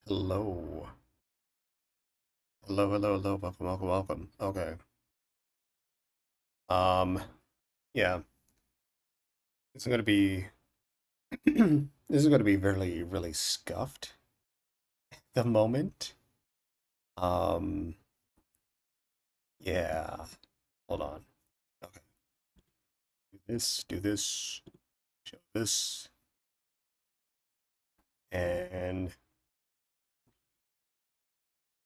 Hello. Hello, hello, hello. Welcome, welcome, welcome. Okay. Um, yeah. This is gonna be this is gonna be really, really scuffed at the moment. Um, yeah. Hold on. Okay. Do this, show this, and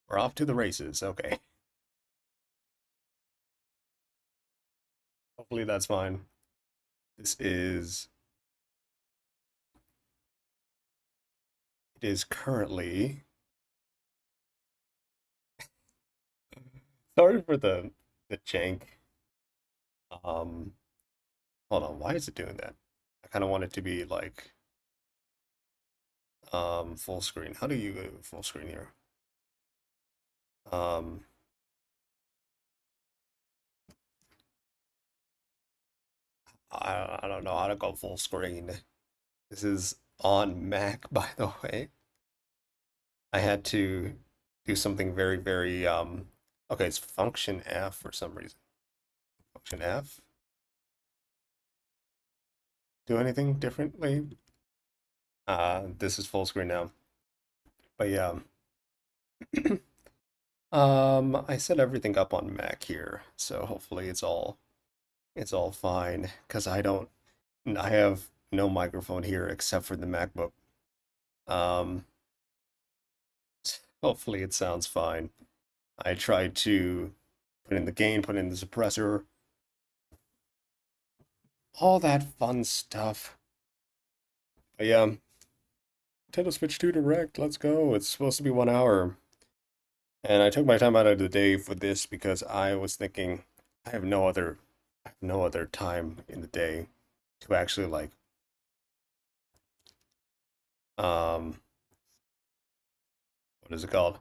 we're off to the races. Okay. Hopefully that's fine. This is it is currently sorry for the jank. Um, hold on, why is it doing that? I kind of want it to be like full screen. How do you go full screen here? Um, I don't know how to go full screen. This is on Mac, by the way. I had to do something very, very okay, it's function F for some reason. Function F. Do anything differently? This is full screen now. But yeah. I set everything up on Mac here, so hopefully it's all fine because I have no microphone here except for the MacBook. Um, Hopefully it sounds fine. I tried to put in the gain, put in the suppressor, all that fun stuff. But yeah, Nintendo Switch 2 Direct, let's go. It's supposed to be 1 hour. And I took my time out of the day for this because I was thinking I have no other time in the day to actually like um what is it called?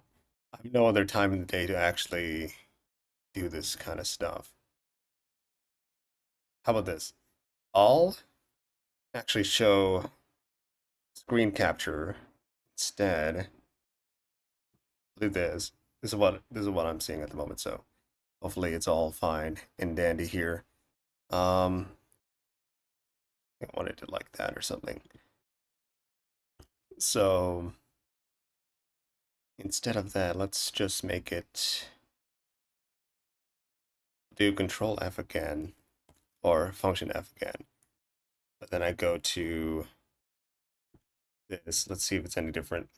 I have no other time in the day to actually do this kind of stuff. How about this? I'll actually show screen capture instead. Do this. This is what I'm seeing at the moment, so hopefully it's all fine and dandy here. Um I wanted it like that or something. So instead of that, let's just make it do control F again or function F again. But then I go to this. Let's see if it's any different.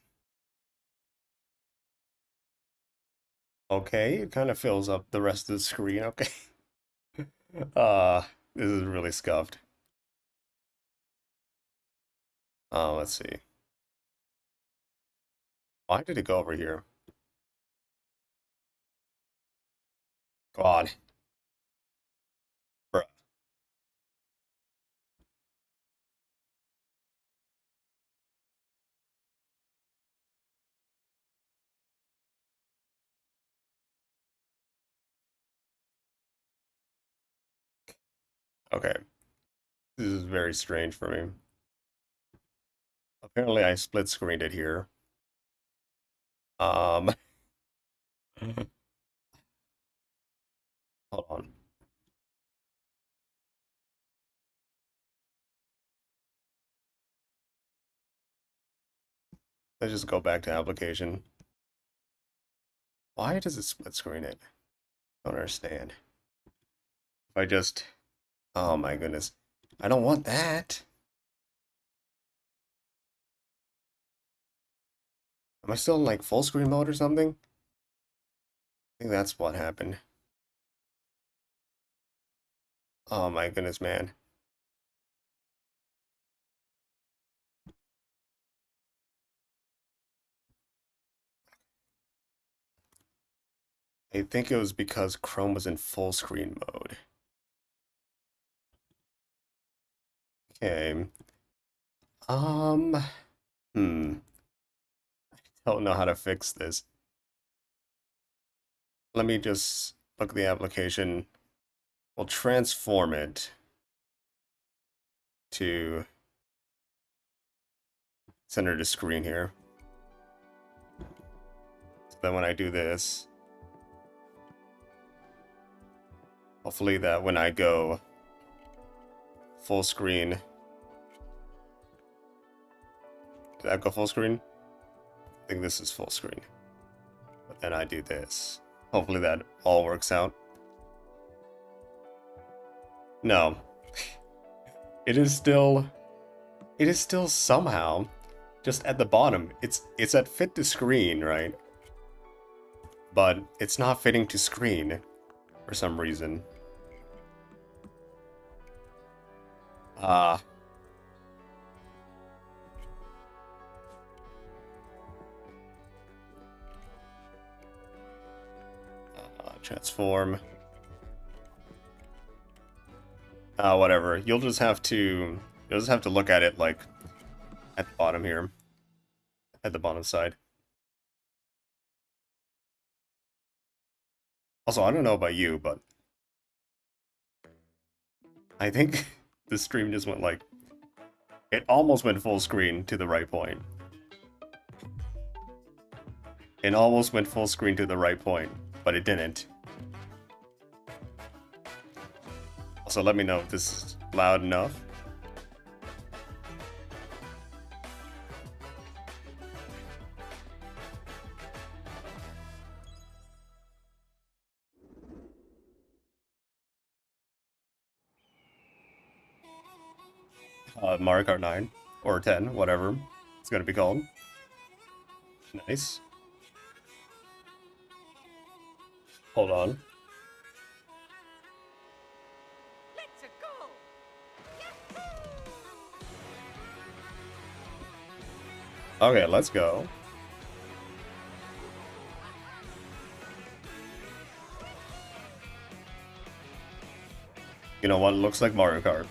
Okay, it kind of fills up the rest of the screen. Okay. Uh, this is really scuffed. Let's see. Why did it go over here? God, bruh. Okay, this is very strange for me. Apparently, I split screened it here. Um, hold on. Let's just go back to application. Why does it split screen it? I don't understand. If I just, oh my goodness, I don't want that. Am I still in like full screen mode or something? I think that's what happened. Oh my goodness, man. I think it was because Chrome was in full screen mode. Okay. Um, hmm. Don't know how to fix this. Let me just look at the application. We'll transform it to center to screen here. Then when I do this, hopefully that when I go full screen, did that go full screen? I think this is full screen. But then I do this. Hopefully that all works out. No. It is still somehow just at the bottom. It's at fit to screen, right? But it's not fitting to screen for some reason. Transform. Whatever. You'll just have to look at it like at the bottom here. At the bottom side. Also, I don't know about you, but I think the stream just went like, it almost went full screen to the right point. It almost went full screen to the right point, but it didn't. Also, let me know if this is loud enough. Mario Kart 9 or 10, whatever it's gonna be called. Nice. Hold on. Let's go. Okay, let's go. You know what? It looks like Mario Kart.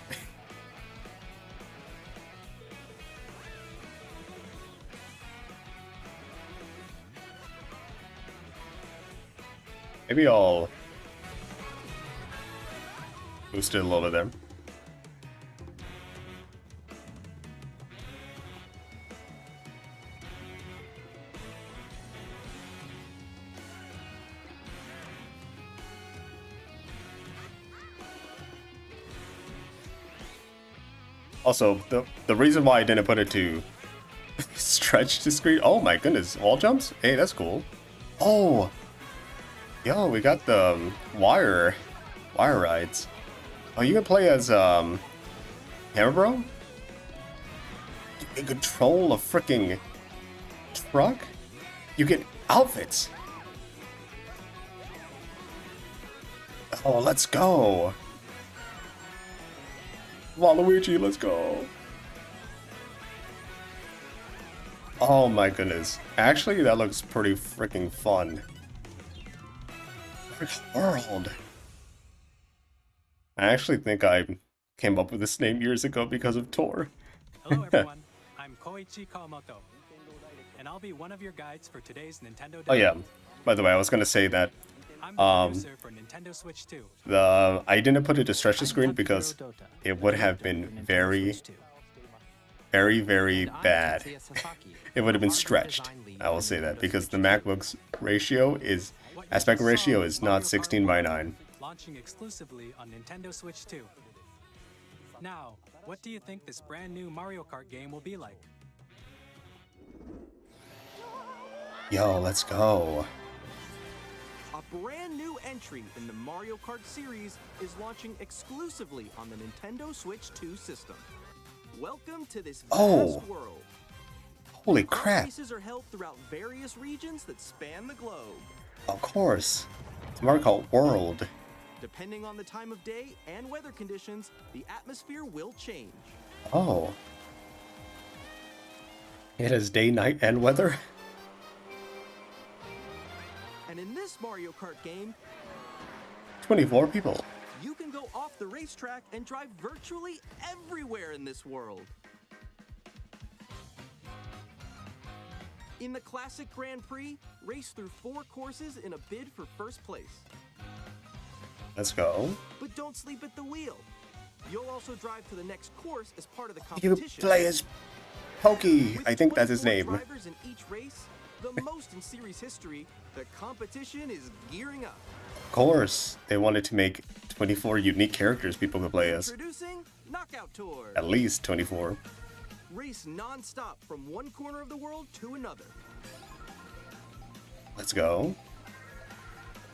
Maybe I'll boost it a little bit there. Also, the reason why I didn't put it to stretch to screen. Oh my goodness, wall jumps? Hey, that's cool. Oh, yo, we got the wire rides. Oh, you can play as Hammer Bro? You can control a freaking truck? You get outfits. Oh, let's go. Waluigi, let's go. Oh my goodness. Actually, that looks pretty freaking fun. World. I actually think I came up with this name years ago because of Tor. Hello everyone, I'm Koichi Kawamoto, and I'll be one of your guides for today's Nintendo Direct. Oh yeah, by the way, I was gonna say that I'm the producer for Nintendo Switch 2. I didn't put it to stretch the screen because it would have been very bad. It would have been stretched. I will say that because the MacBook's aspect ratio is not 16:9. Launching exclusively on Nintendo Switch 2. Now, what do you think this brand new Mario Kart game will be like? Yo, let's go. A brand new entry in the Mario Kart series is launching exclusively on the Nintendo Switch 2 system. Welcome to this vast world. Holy Kart crap. races are held throughout various regions that span the globe. Of course. It's Mario Kart World. Depending on the time of day and weather conditions, the atmosphere will change. Oh. It has day, night, and weather? And in this Mario Kart game, 24 people. you can go off the racetrack and drive virtually everywhere in this world. In the Classic Grand Prix, race through 4 courses in a bid for first place. Let's go. But don't sleep at the wheel. You'll also drive to the next course as part of the You competition. play as Pokey. With I think that's his 24 name. drivers in each race, The most in series history, the competition is gearing up. Of course, they wanted to make 24 unique characters people could play as. Introducing Knockout Tour. At least 24. Race non-stop from one corner of the world to another. Let's go.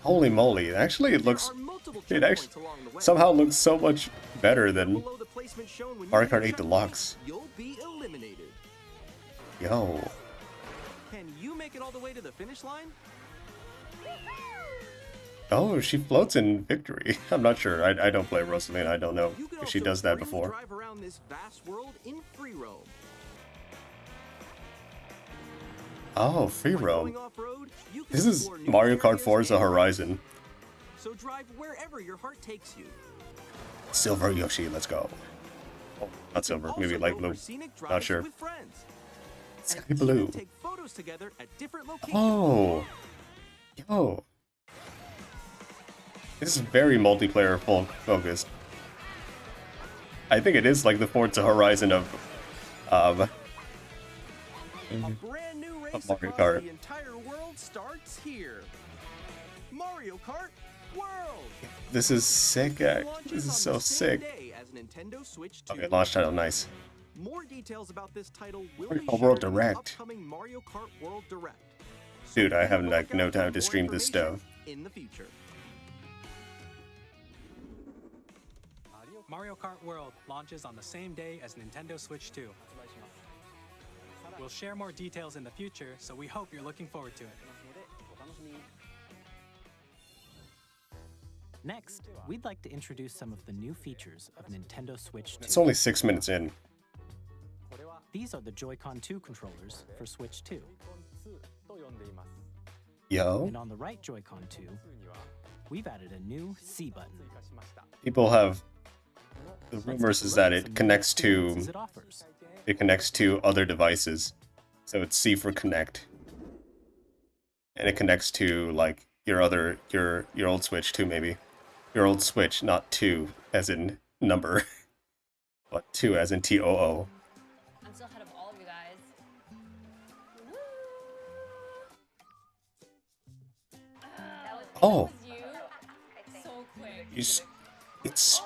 Holy moly, actually it looks... There are multiple It checkpoints actually along the way. somehow looks so much better than Below the placement shown when you Mario hit Kart a 8 checkpoint, Deluxe. You'll be eliminated. Yo. Can you make it all the way to the finish line? Oh, she floats in victory. I'm not sure. I don't play Rosalina. I don't know You can if she also does that freely before. drive around this vast world in free roam. Oh, free When roam. going off-road, you can This is explore new Mario Kart areas Forza and Horizon. So drive wherever your heart takes you. Silver Yoshi, let's go. Oh, not silver, maybe Also light go blue. for scenic Not drives sure. with friends. Sky And blue. even take photos together at different locations. Oh. Yo. This is very multiplayer focused. I think it is like the Forza Horizon of A brand new race Mario across Kart. the entire world starts here. Mario Kart World. this is sick. Launches This is on so the same sick. day as Nintendo Switch 2. Okay, launch title, nice. More details about this title will Mario be Kart World shared in the Direct. upcoming Mario Kart World Direct. Dude, I have look like no out time for to more stream this information stuff. in the future. Mario Kart World launches on the same day as Nintendo Switch 2. We'll share more details in the future, so we hope you're looking forward to it. Next, we'd like to introduce some of the new features of Nintendo Switch 2. It's only 6 minutes in. These are the Joy-Con 2 controllers for Switch 2. Yo. And on the right Joy-Con 2, we've added a new C button. People have... The Let's rumors take a is look that at it some new connects to... experiences it offers. It connects to other devices. So it's C for connect. And it connects to like your old Switch too, maybe. Your old Switch, not 2 as in number. But 2 as in TOO. I'm still ahead of all of you guys. Woo! Oh. That was you? So quick. It's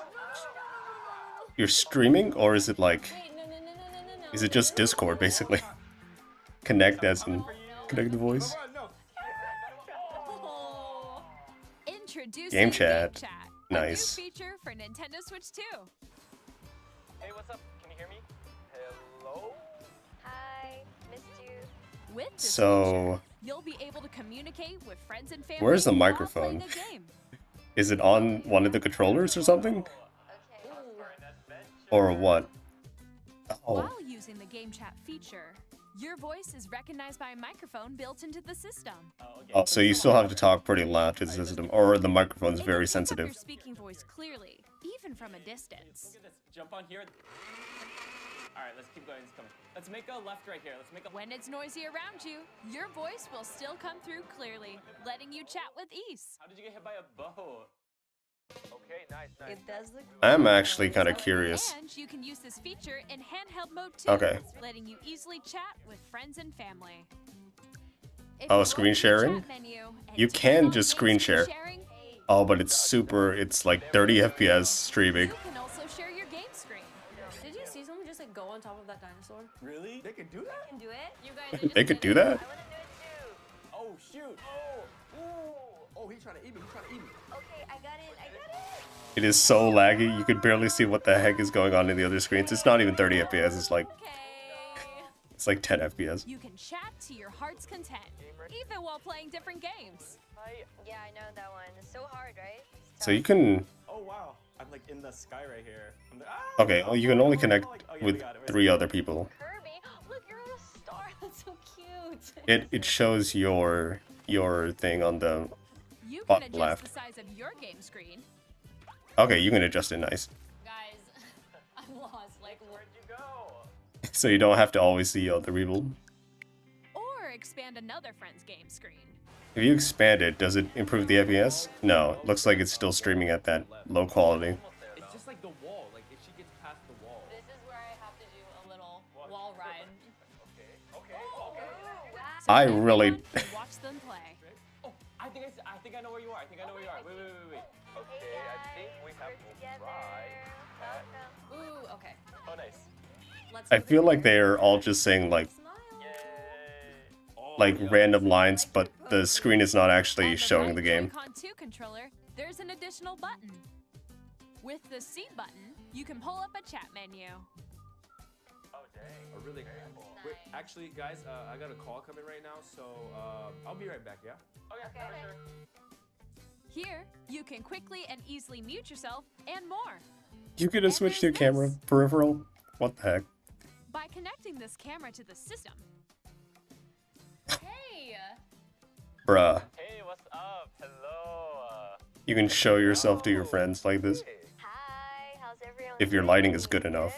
you're streaming, or is it like, Wait, no. is it just Discord basically? Connect as in connect the voice. Oh. Introducing Game chat. a Nice. new feature for Nintendo Switch 2. Hey, what's up? Can you hear me? Hello? Hi, missed you. With this So feature, you'll be able to communicate with friends and family Where's the while microphone? playing a game. is it on one of the controllers or something? Okay. Or what? Oh, While using the game chat feature, your voice is recognized by a microphone built into the system. oh, so you still have to talk pretty loud to the system, or the microphone's It very can pick up your sensitive. speaking voice clearly, even from a distance. Look at this. Jump on here. Alright, let's keep going. Let's make a left right here. Let's make a... When it's noisy around you, your voice will still come through clearly, letting you chat with ease. How did you get hit by a bow? Okay, nice. It does look. I'm actually kind of curious. And you can use this feature in handheld mode too, Okay. letting you easily chat with friends and family. If Oh, you screen open the sharing? chat menu and You turn can on just screen screen share. sharing, Oh, but it's like 30 FPS streaming. you can also share your game screen. Did you see someone just like go on top of that dinosaur? Really? They can do that? Can do it? You guys They could do that? Oh, shoot. Oh, he's trying to eat me. Okay, I got it. It is so laggy, you could barely see what the heck is going on in the other screens. It's not even 30 FPS, it's like Okay. 10 FPS. You can chat to your heart's content, even while playing different games. Yeah, I know that one. It's so hard, right? So you can... Oh, wow. I'm like in the sky right here. Okay, well, you can only connect with 3 other people. Kirby, look, you're on a star. That's so cute. It shows your thing on the... You can Bottom adjust left. the size of your game screen. Okay, you can adjust it nice. Guys, I'm lost. Like, Where'd you go? So you don't have to always see the rebuild. Or expand another friend's game screen. If you expand it, does it improve the FPS? No, it looks like it's still streaming at that low quality. It's just like the wall. Like, if she gets past the wall. this is where I have to do a little wall ride. Okay. So I everyone really- can watch them play. Oh, I think I know where you are. I think I know where you are. Wait. Okay, I think we have to try. Ooh, okay. Oh, nice. Let's I move it feel like here. they're all just saying like random lines, but the screen is not actually On showing right the game. Joy-Con 2 controller, there's an additional button. With the C button, you can pull up a chat menu. Oh, dang. Oh, really? Wait, actually, guys, I got a call coming right now, so I'll be right back, yeah? Okay, for sure. Here, you can quickly and easily mute yourself and more. You get a And switch to there's camera this. peripheral? What the heck? By connecting this camera to the system, Hey! Bruh. Hey, what's up? Hello. You can show yourself to your friends like this. Hi, how's everyone? If your lighting is good enough.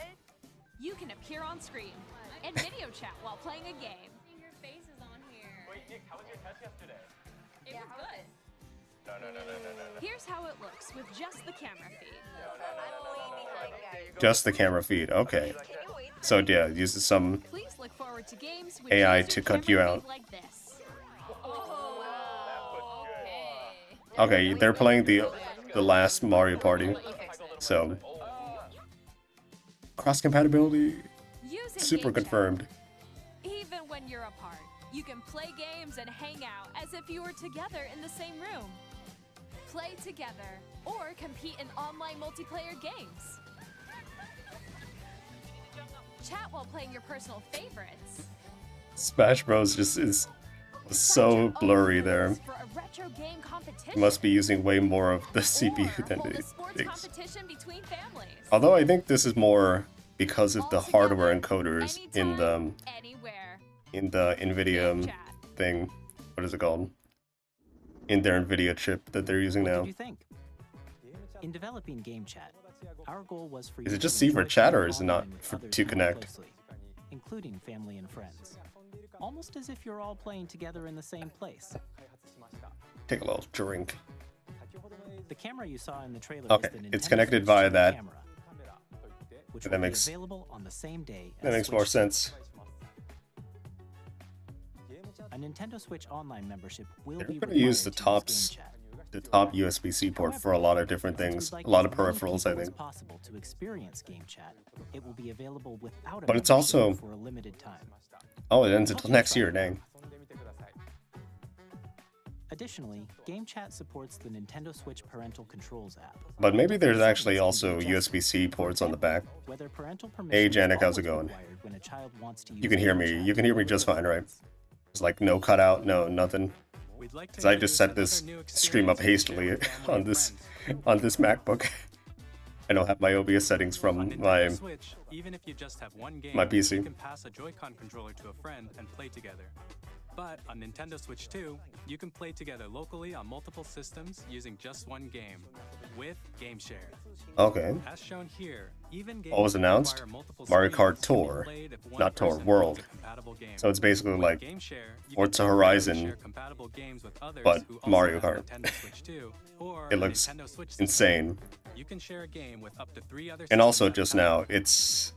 you can appear on screen and video chat while playing a game. Your face is on here. Wait, Nick, how was your test yesterday? It was good. No. Here's how it looks with just the camera feed. Just the camera feed. Okay. Can you wait? So yeah, it uses some Please look forward to games with AI just to your cut you camera out. feed like this. Oh, okay. Okay, they're playing the last Mario Party. So cross compatibility Using super Game Chat, confirmed. even when you're apart, you can play games and hang out as if you were together in the same room. Play together or compete in online multiplayer games. Chat while playing your personal favorites. Smash Bros just is Set so your own blurry there. rules for a retro game competition. Must be using way more of the Or CPU than hold a it sports thinks. competition between families. Although I think this is more because of the All hardware together, encoders in the anytime, anywhere. NVIDIA Chat. thing. What is it called? In their NVIDIA chip that they're using What now. did you think? In developing Game Chat, our goal was for Is you it to just C for enjoy chat, or playing is it not online with for others to more connect? closely, including family and friends. Almost as if you're all playing together in the same place. Take a little drink. The camera you saw in the trailer Okay, is the it's Nintendo connected Switch via 2 that. camera, which That will makes- be available on the same day That as makes more Switch 2. sense. A Nintendo Switch Online membership will They're be gonna use the required to tops, use Game Chat. the top USB-C port for a lot of different Since things, we'd like a lot of as many peripherals, I people as think. possible to experience Game Chat, it will be available without a But it's membership also- for a limited time. Oh, it ends until next year, dang. Additionally, Game Chat supports the Nintendo Switch Parental Controls app. But maybe there's actually Settings can also be adjusted. USB-C ports on the back. Whether parental Hey, permission is Janik, how's it always going? required when a child wants to You use can hear Game me. Chat. You can hear me just fine, right? It's like no cutout, no nothing. We'd like to Because I just introduce set this another new stream up experience to hastily share with family on and this friends. on this MacBook. I don't have my OBS settings On from Nintendo my Switch, even if you just have one game, my PC. you can pass a Joy-Con controller to a friend and play together. But on Nintendo Switch 2, you can play together locally on multiple systems using just one game with Game Share. Okay. As shown here, even games What was that announced? require multiple Mario Kart screens can be Tour, played if one not Tour, person World. owns a compatible game. So it's basically With like Game Share, you Forza can Horizon, share compatible games with others but who also Mario have Kart. Nintendo Switch 2 or It a looks Nintendo Switch system. insane. You can share a game with up to 3 other And also systems just at a now, time. it's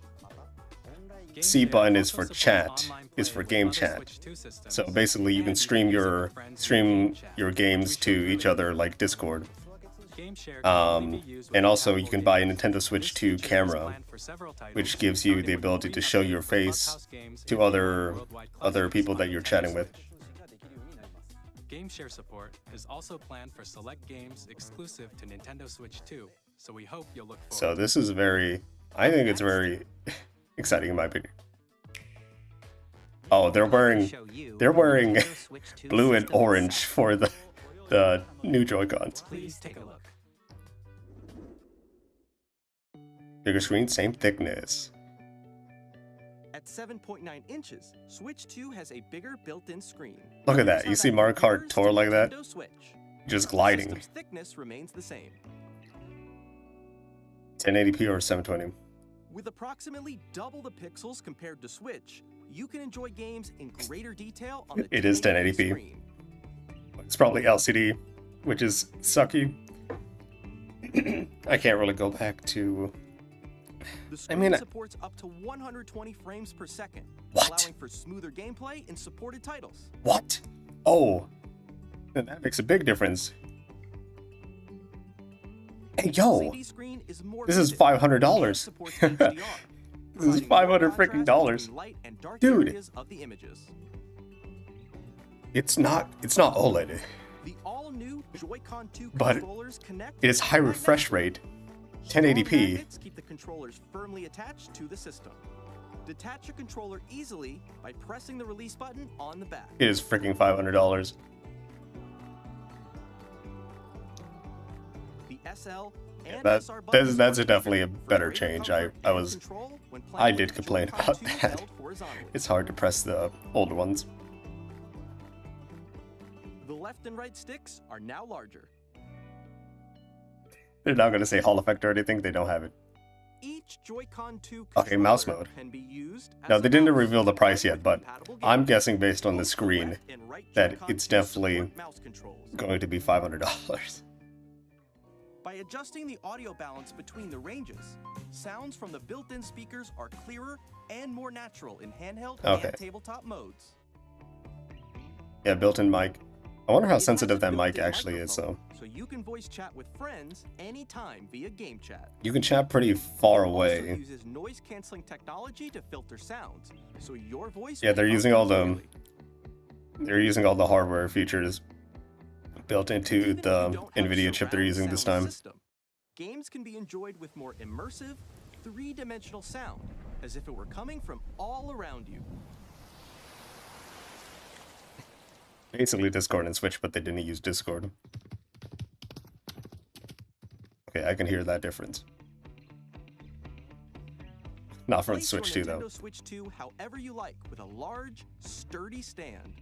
Game C Share button is also for supports chat, online is play for with game other chat. Switch 2 systems. So basically you can And stream use it your with friends via Game Chat, games which we to showed each earlier. other like Discord. Game Share can only be used with And also you compatible can buy a games. Nintendo Switch This 2 feature is camera, planned for several titles, which gives you starting the with ability to show your free face Clubhouse games to and other worldwide other classics people on that you're Nintendo chatting with. Switch. Game Share support is also planned for select games exclusive to Nintendo Switch 2, so we hope you'll look So forward. this is I think it's very exciting in my opinion. Oh, they're wearing blue and orange for the new Joy-Cons. Please take a look. Bigger screen, same thickness. At 7.9 inches, Switch 2 has a bigger built-in screen. Look at Here's that. how You see Mario Kart compares Tour to like that? Nintendo Switch. Just The gliding. system's thickness remains the same. 1080p or 720. With approximately double the pixels compared to Switch, you can enjoy games in greater detail on the It is 1080p. screen. It's probably LCD, which is sucky. I can't really go back to The I screen mean, supports up to 120 frames per second, What? allowing for smoother gameplay in supported titles. what? Oh, then that makes a big difference. Hey, yo, LCD screen is more this is vivid and $500. supports HDR, This is providing more $500 freaking contrast dollars. between light and dark Dude. areas of the images. It's not OLED. The all-new Joy-Con 2 But controllers connect It is high refresh rate, Strong 1080p. magnets keep the controllers firmly attached to the system. Detach your controller easily by pressing the release button on the back. It is freaking $500. The SL and That SR buttons that's are definitely a configured for better greater change. comfort I and was control when I playing did with complain Joy-Con about 2 that. held horizontally. It's hard to press the older ones. The left and right sticks are now larger. They're not gonna say Hall effect or anything. They don't have it. Each Joy-Con 2 Okay, mouse controller mode. can be used No, as they a didn't mouse reveal the price yet, with but compatible I'm games. guessing based on the Both the screen left and right that Joy-Con it's 2 definitely support mouse controls. going to be $500. By adjusting the audio balance between the ranges, sounds from the built-in speakers are clearer and more natural in handheld Okay. and tabletop modes. Yeah, built-in mic. I wonder how It has sensitive a that mic built-in actually is. So microphone, so you can voice chat with friends anytime via game chat. you can chat pretty far It also away. uses noise-canceling technology to filter sounds, so your voice Yeah, will they're come using all through the clearly. they're using all the hardware features built into Even if the you don't have NVIDIA chip they're surround using this sound time. system, games can be enjoyed with more immersive, three-dimensional sound, as if it were coming from all around you. Basically Discord and Switch, but they didn't use Discord. Okay, I can hear that difference. Not from the Place your Switch 2 though. Nintendo Switch 2 however you like with a large, sturdy stand.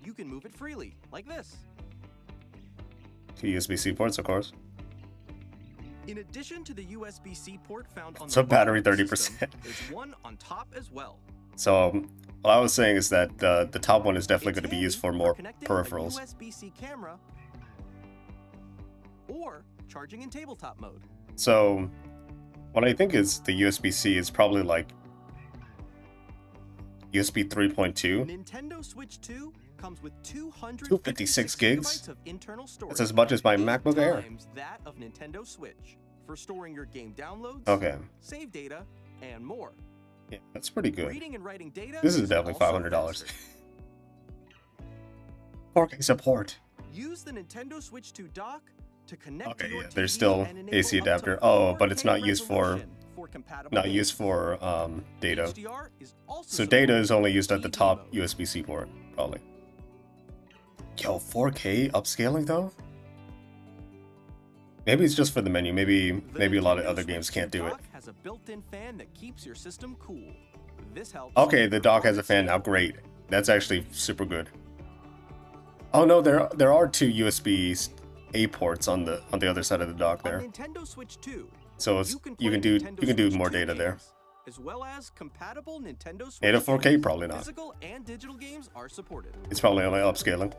You can move it freely, like this. Two USB-C ports, of course. In addition to the USB-C port found on So the bottom battery of the 30%. system, there's one on top as well. So what I was saying is that the top one is definitely It's going to be handy used for more connecting peripherals. a USB-C camera or charging in tabletop mode. So what I think is the USB-C is probably like USB 3.2. Nintendo Switch 2 comes with 256 gigs? gigabytes of internal storage. That's as much as my 8 MacBook Air. times that of Nintendo Switch for storing your game downloads, Okay, save data, and more. yeah, that's pretty good. Reading and writing data This is definitely also $500. faster. 4K support. Use the Nintendo Switch 2 dock to connect Okay, to your yeah, there's TV still and enable AC up to adapter. Oh, but it's 4K not used for resolution for compatible not games. used for data. HDR is also So data supported is only in used at the TV top mode. USB-C port, probably. Yo, 4K upscaling though? Maybe it's just for the menu. Maybe The a lot of Nintendo other Switch games 2 can't do it. dock has a built-in fan that keeps your system cool. This helps. Okay, the dock has a fan now. Great. That's actually super good. Oh no, there are two USB-A ports on the other side of the dock there. On Nintendo Switch 2, So it's, you can play do Nintendo Switch more 2 data there. games, as well as compatible Nintendo Switch. Native 4K games. probably not. Physical and digital games are supported. It's probably only upscaling.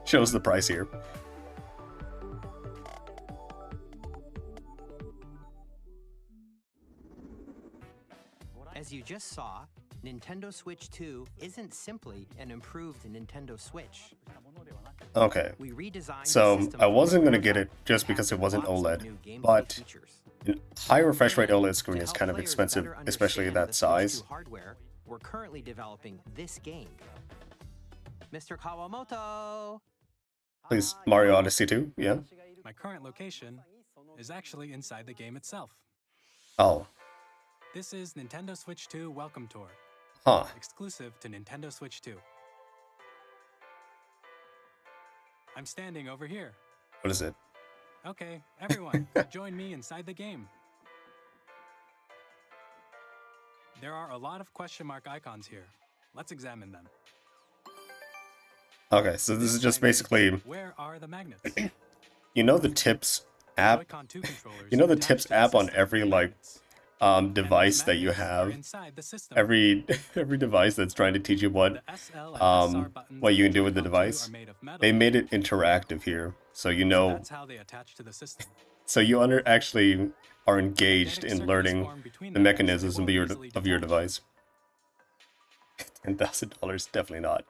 Shows the price here. As you just saw, Nintendo Switch 2 isn't simply an improved Nintendo Switch. Okay. We redesigned the So system I from wasn't the gonna ground get up it just and because it added wasn't lots of OLED, new gameplay but features. high refresh rate And OLED screen to is help kind of players expensive, better especially understand that the Switch 2 size. hardware, we're currently developing this game. Mr. Kawamoto! Please, Mario Odyssey 2, yeah? My current location is actually inside the game itself. Oh, This is Nintendo Switch 2 Welcome Tour, huh. exclusive to Nintendo Switch 2. I'm standing over here. What is it? Okay, everyone, join me inside the game. There are a lot of question mark icons here. Let's examine them. Okay, so this is just time, basically, where are the magnets? you know the Tips app? Joy-Con 2 controllers You know the attached Tips to app on system every, like, magnets. device that you have, inside the system. every device that's trying to teach you what The SL and SR buttons what you on can do with the Joy-Con 2 device, are made of metal. they made it interactive here, so you know, That's how they attach to the system. so you actually are engaged Magnetic in circuits learning form between the them, so they mechanisms won't easily of your detach. device. $10,000, definitely not.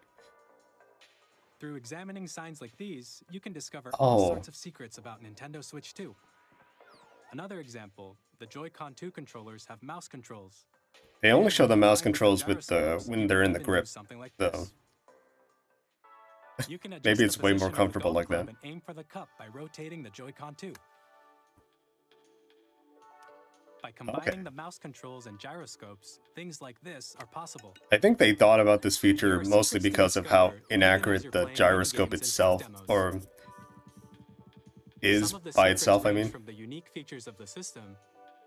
Through examining signs like these, you can discover Oh. all sorts of secrets about Nintendo Switch 2. Another example, the Joy-Con 2 controllers have mouse controls. They only show the mouse Combined controls the with the gyroscopes, when you they're can in the even grip, use something like though. this. You can adjust Maybe the it's way more position of the comfortable golf like club that. and aim for the cup by rotating the Joy-Con 2. By combining the mouse controls and gyroscopes, things like this are possible. I think they thought about this There feature are mostly secrets to because of how discover, even as inaccurate you're the playing gyroscope minigames and tech itself, demos. or is Some of the by secrets itself, I range mean. from the unique features of the system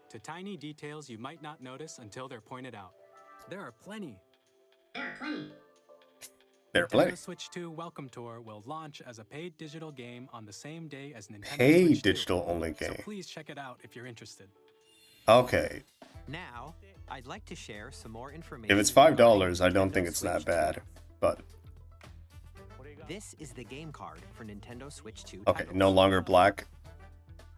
to tiny details you might not notice until they're pointed out. There are plenty. There are Nintendo plenty. Switch 2 Welcome Tour will launch as a paid digital game on the same day as Nintendo Paid Switch 2. digital only So game. please check it out if you're interested. Okay. Now, I'd like to share some more information. If it's regarding $5, I don't Nintendo think it's that Switch bad. 2. But This is the game card for Nintendo Switch 2 okay, titles. no longer black.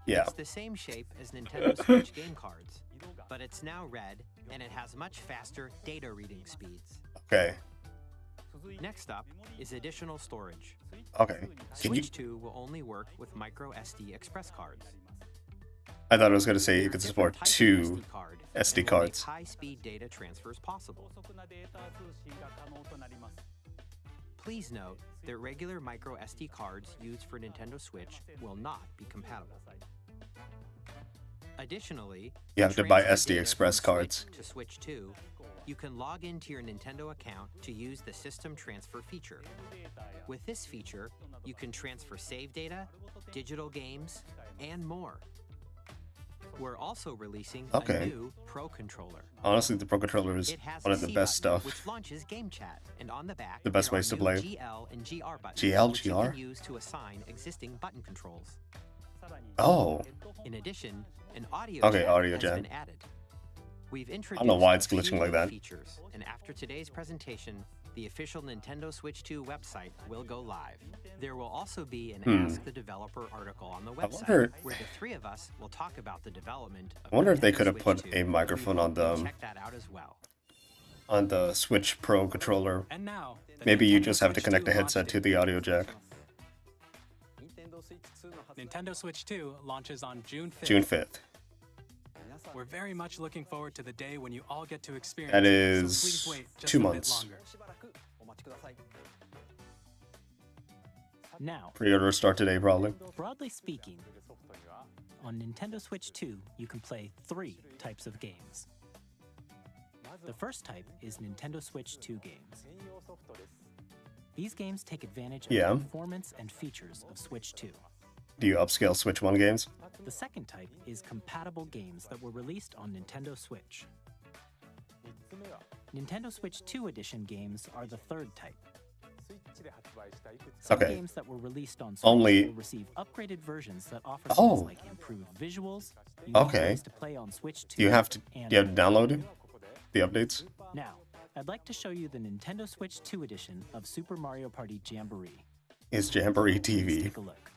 Yeah. It's the same shape as Nintendo Switch game cards, but it's now red and it has much faster data reading speeds. Okay. Next up is additional storage. Okay. Can you? Switch 2 will only work with micro SD express cards. I thought I was gonna say you There are could different support types of 2 SD card SD that will make cards. high-speed data transfers possible. Please note that regular micro SD cards used for Nintendo Switch will not be compatible. Additionally, You have to buy transfer SD data Express from cards. Switch to Switch 2, you can log into your Nintendo account to use the System Transfer feature. With this feature, you can transfer save data, digital games, and more. We're also releasing a Okay. new Pro Controller. Honestly, the Pro Controller is It has one a of the C best button, stuff. which launches Game Chat, and on the back, The best there are ways to new play. GL and GR buttons, GL, which you GR? can use to assign existing button controls. Oh. In addition, an audio Okay, jack audio has jack. been added. We've introduced know why it's a few glitching like new that. features, and after today's presentation, the official Nintendo Switch 2 website will go live. There will also be an Ask the Developer article on the website, wonder- where the three of us will talk about the development of I wonder if they Nintendo could have Switch put 2. a microphone We on hope you'll the check that out as well. Switch Pro controller. And now, the Maybe you Nintendo just have to Switch connect 2 a headset launch to the date. audio jack. Nintendo Switch 2 launches on June 5th. June 5th. We're very much looking forward to the day when you all get to experience That it, is so please wait just 2 a bit months. longer. Now, Pre-order start today, probably. broadly speaking, on Nintendo Switch 2, you can play 3 types of games. The first type is Nintendo Switch 2 games. These games take advantage of Yeah. the performance and features of Switch 2. Do you upscale Switch 1 games? The second type is compatible games that were released on Nintendo Switch. Nintendo Switch 2 edition games are the third type. Some Okay. games that were released on Switch Only- will receive upgraded versions that offer Oh. things like improved visuals, unique Okay. ways to play on Switch 2, Do you have to and download the updates? Now, I'd like to show you the Nintendo Switch 2 edition of Super Mario Party Jamboree. Is Jamboree Let's TV. take a look.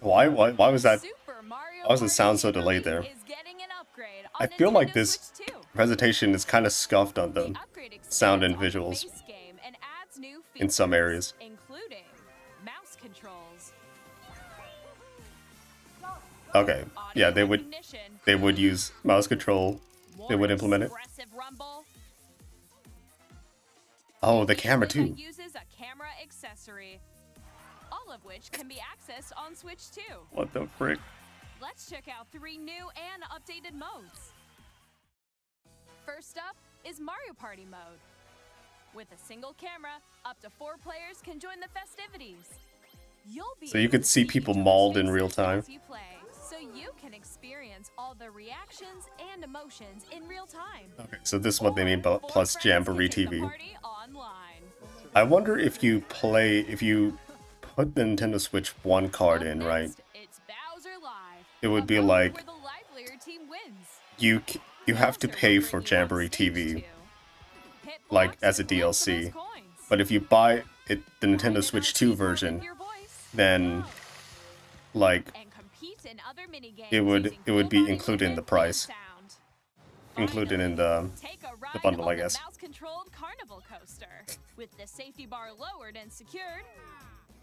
Why was that? Super Mario Why was the Party sound so Jamboree delayed there? is getting an upgrade I on feel like Nintendo this Switch 2. presentation is kind of scuffed on The the upgrade sound expands and on the visuals base game and adds new in some features, areas. including mouse controls, Okay. Yeah, audio recognition, they would use mouse control. They more would implement it. expressive rumble. Oh, the camera That too. uses a camera accessory, all of which can be accessed on Switch 2. What the frick? Let's check out 3 new and updated modes. First up is Mario Party mode. With a single camera, up to 4 players can join the festivities. You'll be So you able could to see people each other's mauled in faces real time. as you play, so you can experience all the reactions and emotions in real time. Okay, so this is what they mean by Or plus 4 friends Jamboree can take the TV. party online. I wonder if you put the Nintendo Switch 1 card in, Up right? next, it's Bowser it would be A vote like where the livelier team wins. you have to pay for Jamboree TV like as a DLC. But if you buy it the Nintendo Switch 2 version, then like it would be included in the price. Included in the bundle, I guess. Mouse-controlled carnival coaster with the safety bar lowered and secured.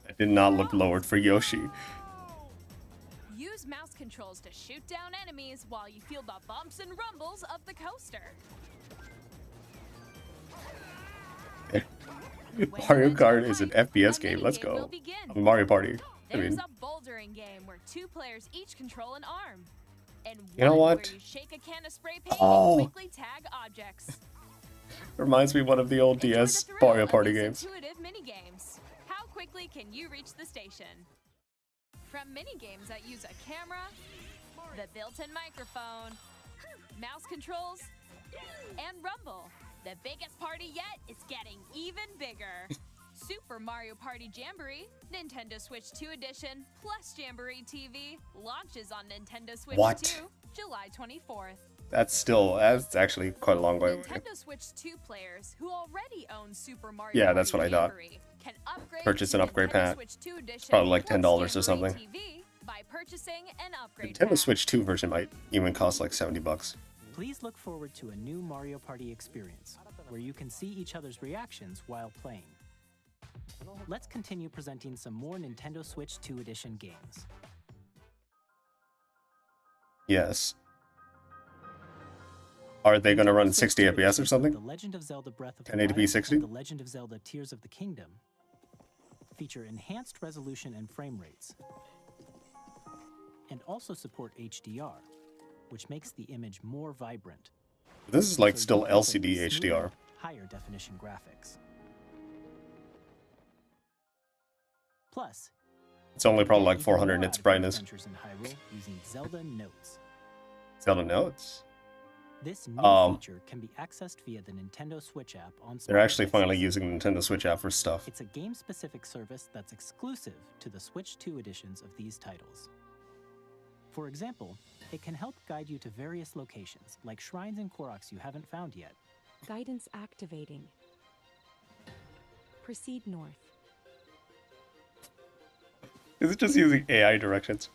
It did not look lowered for Yoshi. Use mouse controls to shoot down enemies while you feel the bumps and rumbles of the coaster. Mario Kart is an FPS game. Let's go. Mario Party. I There's mean, a bouldering game where 2 players each control an arm. And you know one what? where you shake a can of spray paint Oh. and quickly tag objects. reminds me of one of the old DS Mario Party games. Intuitive mini games. How quickly can you reach the station? From mini games that use a camera, the built-in microphone, mouse controls, and rumble. The biggest party yet is getting even bigger. Super Mario Party Jamboree, Nintendo Switch 2 Edition, plus Jamboree TV launches on Nintendo Switch What? 2, July 24th. That's actually quite a long way away. Nintendo Switch 2 players who already own Super Mario Yeah, Party that's what I thought. Jamboree can upgrade Purchase to an upgrade Nintendo pack. Switch 2 Edition Probably like plus $10 or Jamboree something. TV by purchasing an upgrade Nintendo pack. Switch 2 version might even cost like $70. Please look forward to a new Mario Party experience, where you can see each other's reactions while playing. Let's continue presenting some more Nintendo Switch 2 Edition games. Yes. Are they gonna run Nintendo Switch 60 2 FPS or Edition, something? The Legend of Zelda Breath of the 1080p Wild 60? and The Legend of Zelda Tears of the Kingdom feature enhanced resolution and frame rates, and also support HDR, which makes the image more vibrant. This is like So still you can play LCD smoother, HDR. higher definition graphics. Plus, It's only probably like even 400 more nits out-of-game brightness. adventures in Hyrule using Zelda Notes. Zelda Notes. This new Um, feature can be accessed via the Nintendo Switch app on They're smart actually finally devices. using the Nintendo Switch app for stuff. It's a game-specific service that's exclusive to the Switch 2 editions of these titles. For example, it can help guide you to various locations, like shrines and Koroks you haven't found yet. Guidance activating. Proceed north. Is it just using AI directions?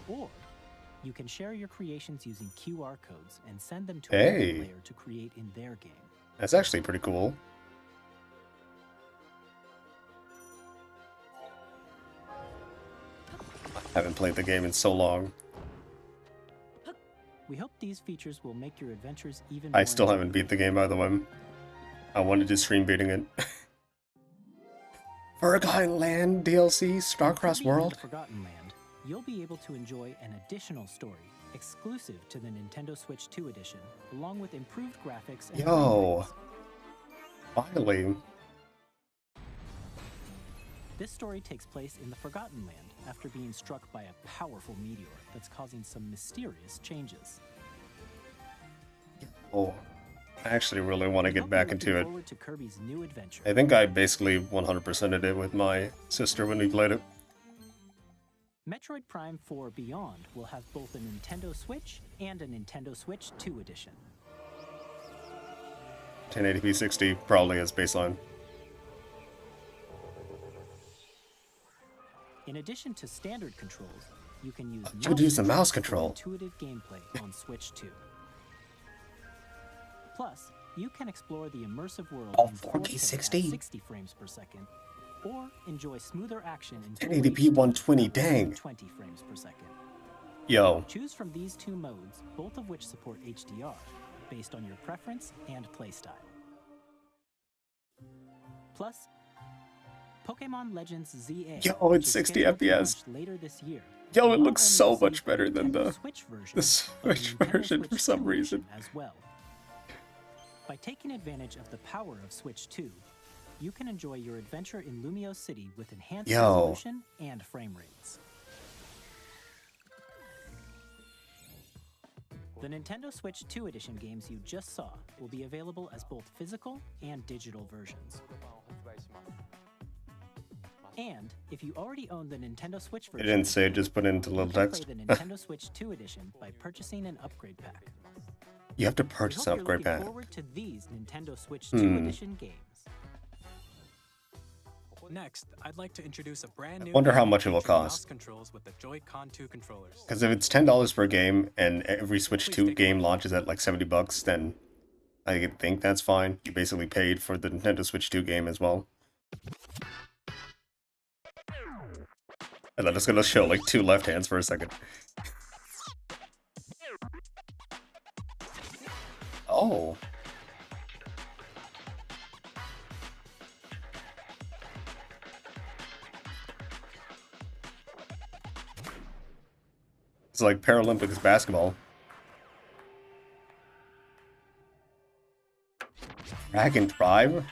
Or you can share your creations using QR codes and send them to Hey. another player to create in their game. That's actually pretty cool. I haven't played the game in so long. We hope these features will make your adventures even I more still haven't enjoyable. beat the game by the way. I wanted to stream beating it. Forgotten Land DLC, Starcross Kirby and World. the Forgotten Land, you'll be able to enjoy an additional story exclusive to the Nintendo Switch 2 edition, along with improved graphics and Yo. frame rates. Finally. This story takes place in the Forgotten Land after being struck by a powerful meteor that's causing some mysterious changes. Oh, I actually really want to We get hope back you're into looking it. forward to Kirby's new adventure. I think I basically 100%ed it with my sister when we played it. Metroid Prime 4 Beyond will have both a Nintendo Switch and a Nintendo Switch 2 edition. 1080p 60 probably as baseline. In addition to standard controls, you can use You could use the mouse for control. intuitive gameplay on Switch 2. Plus, you can explore the immersive world Oh, in 4K 4K 60? 60 frames per second, or enjoy smoother action in 1080p 120, dang. 20 frames per second. Yo, Choose from these two modes, both of which support HDR, based on your preference and playstyle. Plus, Pokemon Legends ZA. Yo, which it's is 60 scheduled to FPS. launch later this year. Yo, it will looks not so only much receive better than Nintendo the Switch version, the but Switch Nintendo version for Switch some 2 reason. edition as well. By taking advantage of the power of Switch 2, you can enjoy your adventure in Lumio City with enhanced Yo. resolution and frame rates. The Nintendo Switch 2 edition games you just saw will be available as both physical and digital versions. And if you already own the Nintendo Switch It version, didn't say, just put it into little you can text. play the Nintendo Switch 2 edition by purchasing an upgrade pack. You have to We purchase hope an you're upgrade looking pack. forward to these Nintendo Switch 2 edition games. Next, I'd like to introduce a brand new. Wonder how much it will featuring mouse cost. Controls with the Joy-Con 2 controllers. Because if it's $10 per game and every Switch 2 game launches at like $70, then I think that's fine. You basically paid for the Nintendo Switch 2 game as well. And I'm just gonna show like two left hands for a second. Oh. It's like Paralympics basketball. Dragon Tribe?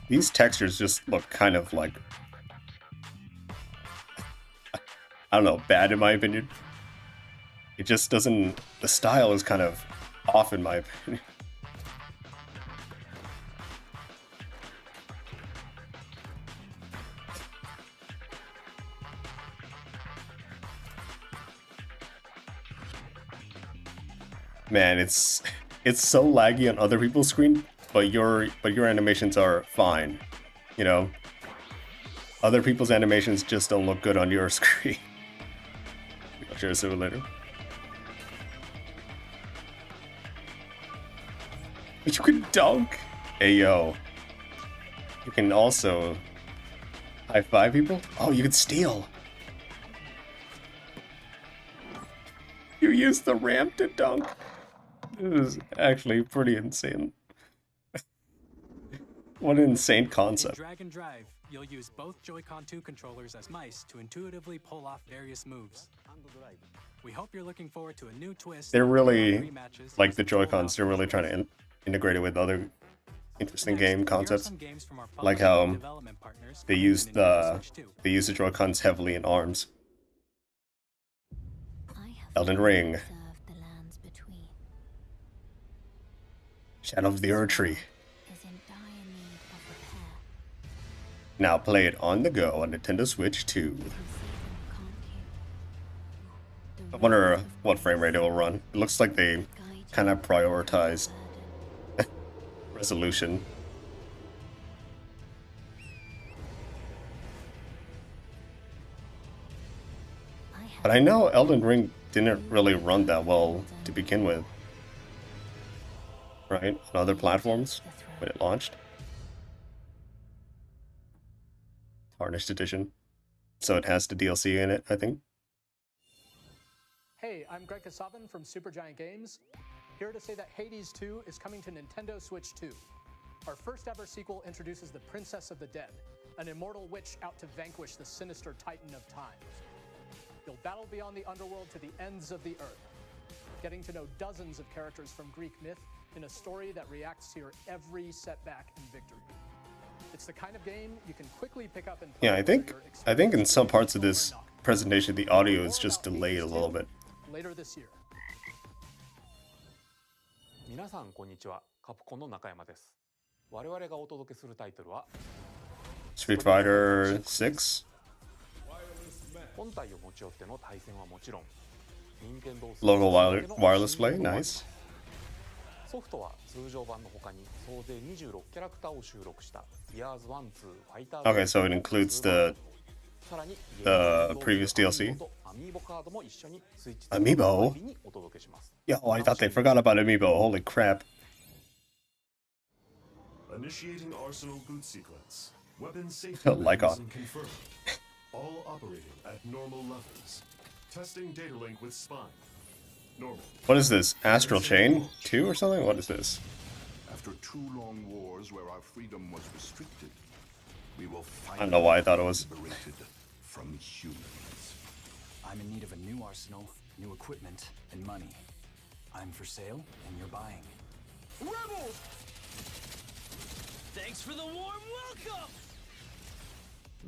These textures just look kind of like, I don't know, bad in my opinion. It just doesn't, the style is kind of off in my opinion. Man, it's so laggy on other people's screen, but your animations are fine. You know? Other people's animations just don't look good on your screen. I'll share a simulator. You can dunk! Hey yo. You can also high five people? Oh, you can steal! You use the ramp to dunk. This is actually pretty insane. What an insane concept. In Dragon Drive, you'll use both Joy-Con 2 controllers as mice to intuitively pull off various moves. We hope you're looking forward to a new twist. They're really, like the Joy-Cons, they're really trying to integrate it with other interesting game concepts. Like how they use the Joy-Cons heavily in ARMS. Elden Ring. Shadow of the Erdtree. Now play it on the go on Nintendo Switch 2. I wonder what frame rate it will run. It looks like they kind of prioritized resolution. But I know Elden Ring didn't really run that well to begin with. Right? On other platforms when it launched. Tarnished Edition. So it has the DLC in it, I think. Hey, I'm Greg Kasavin from Supergiant Games, here to say that Hades 2 is coming to Nintendo Switch 2. Our first ever sequel introduces the Princess of the Dead, an immortal witch out to vanquish the sinister Titan of Time. You'll battle beyond the underworld to the ends of the earth, getting to know dozens of characters from Greek myth in a story that reacts to your every setback and victory. It's the kind of game you can quickly pick up and play. Yeah, I think in some parts of this presentation the audio is just delayed a little bit. Later this year. 皆さんこんにちは。カプコンの中山です。我々がお届けするタイトルは Street Fighter 6? 本体を持ち寄っての対戦はもちろん、任天堂 Local wireless play? Nice. ソフトは通常版の他に総勢26キャラクターを収録した Gears 1-2 Fighters. Okay, so it includes the previous DLC. Amiibo? Yo, I thought they forgot about Amiibo. Holy crap. Initiating arsenal boot sequence. Weapon safety Like mechanism confirmed. All operating at normal levels. Testing data link with spine. Normal. What is this? Astral Chain 2 or something? What is this? After 2 long wars where our freedom was restricted, we will I don't know why I thought it was. liberated from humans. I'm in need of a new arsenal, new equipment, and money. I'm for sale, and you're buying. Rebels! Thanks for the warm welcome!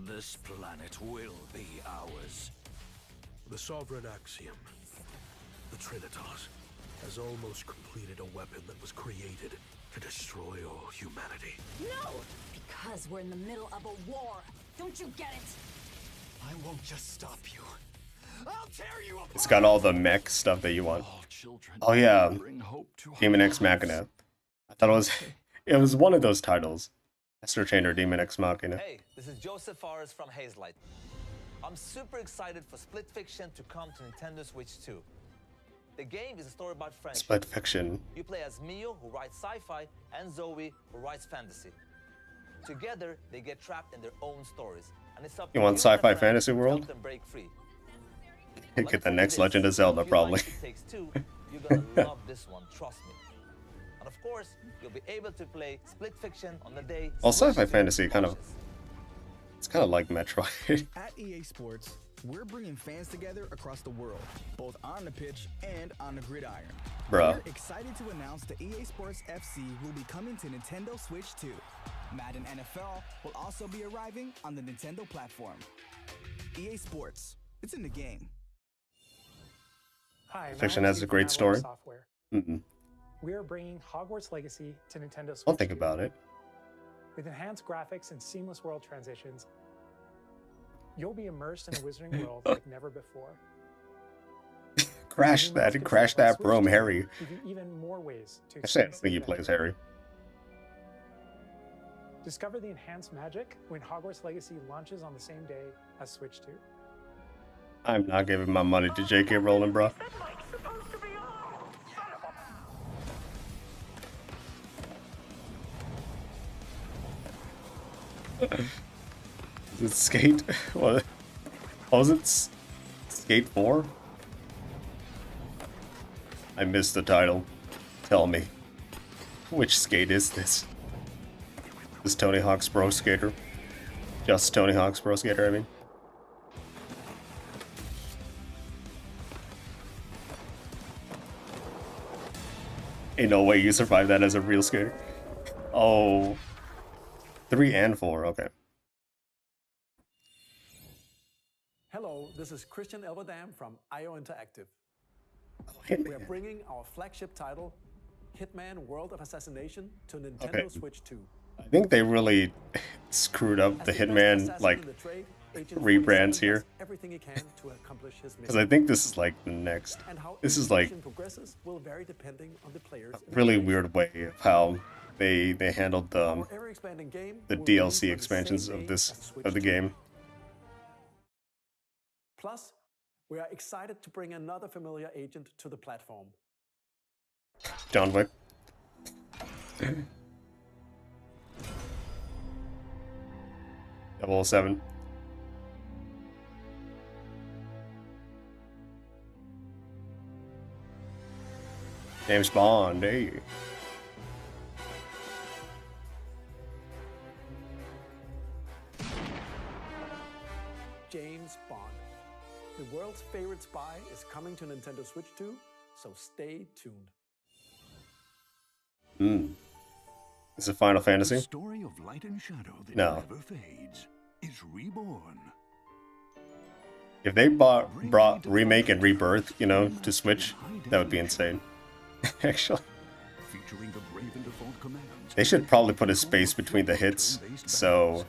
This planet will be ours. The Sovereign Axiom, the Trinitas, has almost completed a weapon that was created to destroy all humanity. No! Because we're in the middle of a war. Don't you get it? I won't just stop you. I'll tear you apart. It's got all the mech stuff that you want. Oh yeah, Demon X Machina. I thought it was one of those titles. Astro Chain or Demon X Machina. Hey, this is Joseph Forrest from Hazelight. I'm super excited for Split Fiction to come to Nintendo Switch 2. The game is a story about friendship. Split Fiction. You play as Mio, who writes sci-fi, and Zoe, who writes fantasy. Together, they get trapped in their own stories, and it's up to You want and sci-fi your friends fantasy to world? help them break free. Get the next Legend of Zelda, probably. If you like It Takes Two, you're gonna love this one, trust me. And of course, you'll be able to play Split Fiction on the day. Well, Switch sci-fi 2 fantasy kind of, launches. it's kind of like Metroid. At EA Sports, we're bringing fans together across the world, both on the pitch and on the gridiron. Bruh. We're excited to announce the EA Sports FC will be coming to Nintendo Switch 2. Madden NFL will also be arriving on the Nintendo platform. EA Sports, it's in the game. Hi, Fiction Matt has a Steve great from story. Avalanche Software. We are bringing Hogwarts Legacy to Nintendo Switch. I'll think 2. about it. With enhanced graphics and seamless world transitions, you'll be immersed in a wizarding world like never before. Crash that broom, Harry. Give you even more ways to Actually, I don't experience think he the plays adventure. Harry. Discover the enhanced magic when Hogwarts Legacy launches on the same day as Switch 2. I'm not giving my money to J.K. Rowling, bro. Is it Skate? What was it? Skate 4? I missed the title. Tell me. Which skate is this? This Tony Hawk's Pro Skater? Just Tony Hawk's Pro Skater, I mean. Ain't no way you survive that as a real skater. Oh. 3 and 4, okay. Hello, this is Christian Elverdam from IO Interactive. Hitman. We are bringing our flagship title, Hitman World of Assassination, to Nintendo Okay. Switch 2. I think they really screwed up the Hitman, like, rebrands here. Everything he can to accomplish his Because I think this is like the next. And how This is like mission progresses will vary depending on the player's really weird way of how they handled the ever-expanding game the will DLC release on the expansions same of day this as Switch of the 2. game. Plus, we are excited to bring another familiar agent to the platform. John Wick. 007. James Bond, hey. James Bond. The world's favorite spy is coming to Nintendo Switch 2, so stay tuned. Is it Final The Fantasy? story of light and shadow that No. never fades is reborn. If they brought Remake and Rebirth, you know, to Switch, that would be insane. Actually. Featuring the brave and default commands. They should probably put a space between the hits so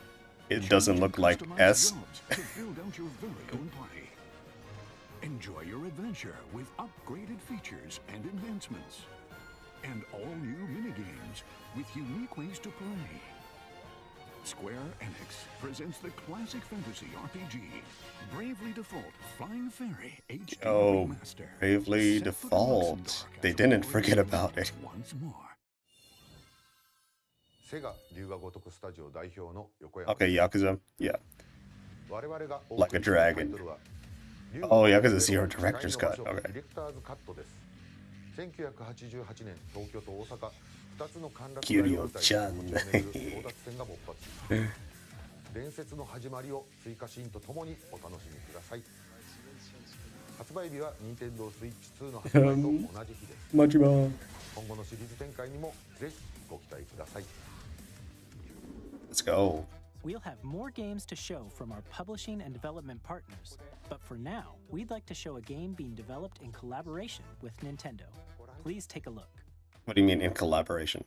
it doesn't look like S. To build out your very own party. Enjoy your adventure with upgraded features and advancements. And all new minigames with unique ways to play. Square Enix presents the classic fantasy RPG, Bravely Default Flying Fairy HD Oh, Remaster. Bravely Set for the Default. They didn't forget about it. Once more. セガ龍河如くスタジオ代表の横山 Okay, Yakuza. Yeah. 我々が Like a dragon. Oh, Yakuza Zero Director's Cut. ディ Okay. レクターズカットです1988年東京と大阪2つの陥落キリ大舞台オちゃんをめぐる争奪戦が勃発伝説の始まりを追加シーンとともにお楽しみください発売日は Nintendo Switch 2の発売と同じ日ですマジマー今後のシリーズ展開にもぜひご期待ください Let's go. We'll have more games to show from our publishing and development partners, but for now, we'd like to show a game being developed in collaboration with Nintendo. Please take a look. What do you mean in collaboration?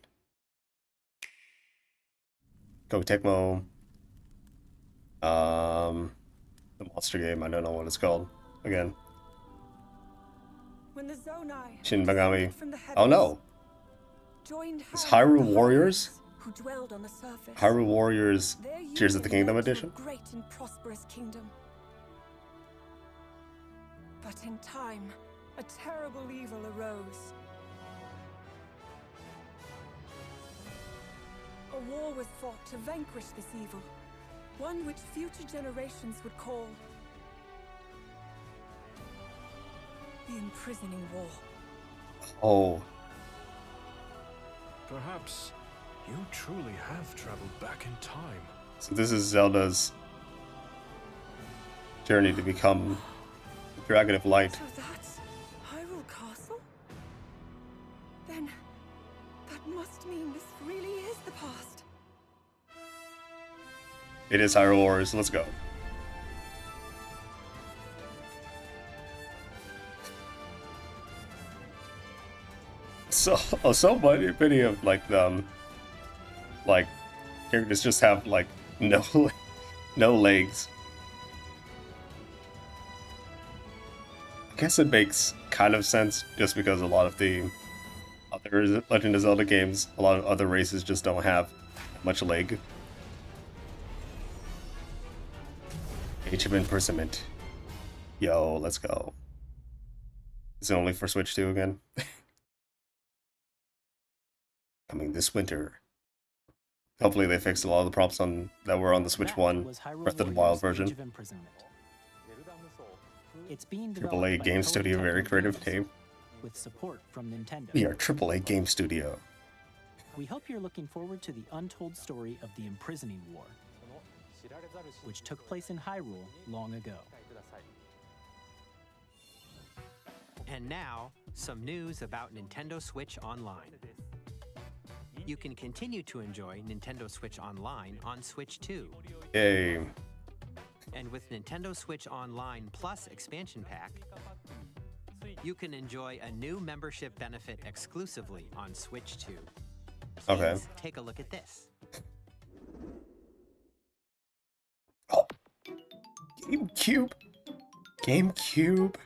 Koei Tecmo. The monster game, I don't know what it's called. Again. When the Zonai Shin Megami. from the Oh no! joined It's hands with Hyrule the Warriors? who dwelled on the surface. Hyrule Warriors Their Tears of the union Kingdom led to a edition? great and prosperous kingdom. But in time, a terrible evil arose. A war was fought to vanquish this evil, one which future generations would call the Imprisoning War. Oh. Perhaps you truly have traveled back in time. So this is Zelda's journey to become the Dragon of Light. So that's Hyrule Castle? Then that must mean this really is the past. It is Hyrule Warriors. Let's go. So many of like characters just have like no legs. I guess it makes kind of sense just because a lot of the other Legend of Zelda games, a lot of other races just don't have much leg. Age of Imprisonment. Yo, let's go. Is it only for Switch 2 again? Coming this winter. Hopefully they fixed a lot of the problems that were on the Switch 1 Breath of the Wild version. It's being AAA by Game Koei Studio, very Tecmo creative Games, name. with support from Nintendo. We are AAA Game Studio. We hope you're looking forward to the untold story of the Imprisoning War, which took place in Hyrule long ago. And now, some news about Nintendo Switch Online. You can continue to enjoy Nintendo Switch Online on Switch 2. Yay. And with Nintendo Switch Online Plus Expansion Pack, you can enjoy a new membership benefit exclusively on Switch 2. Okay. Please take a look at this. GameCube.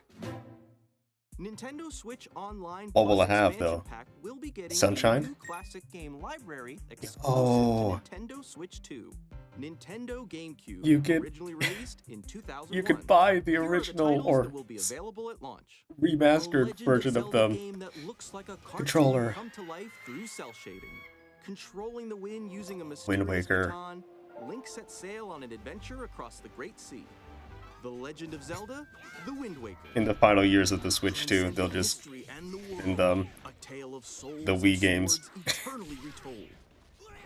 Nintendo Switch Online What will Plus it have, Expansion though? Pack will be getting Sunshine? a new classic game library exclusive Oh. to Nintendo Switch 2. Nintendo GameCube, You could- originally released in 2001. You could buy the Here are the original titles or that will be available at launch. remastered Legend version of Zelda the game that looks like a cartoon controller. come to life through cell shading. Controlling the wind using a Wind mysterious Waker. baton, Link sets sail on an adventure across the Great Sea. The Legend of Zelda, The Wind Waker. In the final years of the Switch 2, they'll just in the Wii games. Eternally retold.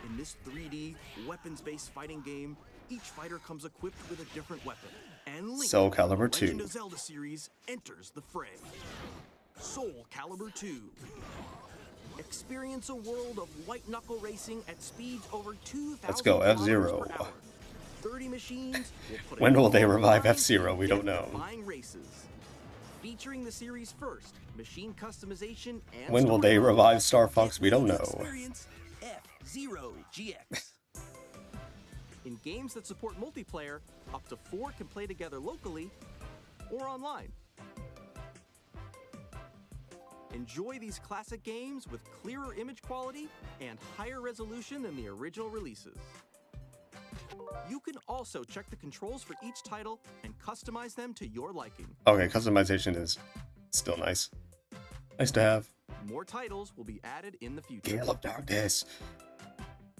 In this 3D, weapons-based fighting game, each fighter comes equipped with a different weapon. And Link, Soul Calibur the Legend 2. of Zelda series, enters the fray. Soul Calibur 2. Experience a world of white-knuckle racing at speeds over 2,000 Let's go, F-Zero. kilometers per hour. 30 machines will put When a will they goal revive line F-Zero? We don't know. death-defying races. Featuring the series' first machine customization and When will they story mode, revive Star Fox? We don't know. experience F-Zero GX. In games that support multiplayer, up to 4 can play together locally or online. Enjoy these classic games with clearer image quality and higher resolution than the original releases. You can also check the controls for each title and customize them to your liking. Okay, customization is still nice. Nice to have. More titles will be added in the future. Gale of Darkness.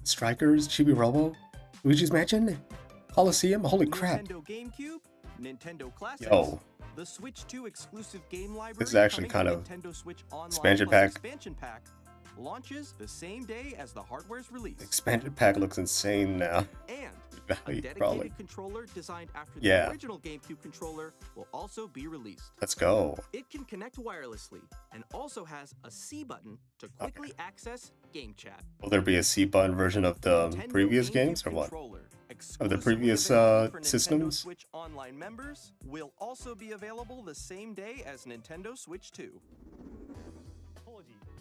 Strikers, Chibi Robo, Luigi's Mansion, Coliseum. Holy crap! Nintendo GameCube, Nintendo Classics, Yo. the Switch 2 exclusive game library. This is actually coming kind to of Nintendo Switch Online expansion Plus pack. Expansion pack launches the same day as the hardware's release. Expansion pack looks insane now. And a Value, dedicated probably. controller designed after Yeah. the original GameCube controller will also be released. Let's go. It can connect wirelessly and also has a C button to quickly access game chat. Will there be a C-button version of the Nintendo previous GameCube games or what? controller, Of the exclusively previous available for Nintendo systems? Switch Online members will also be available the same day as Nintendo Switch 2.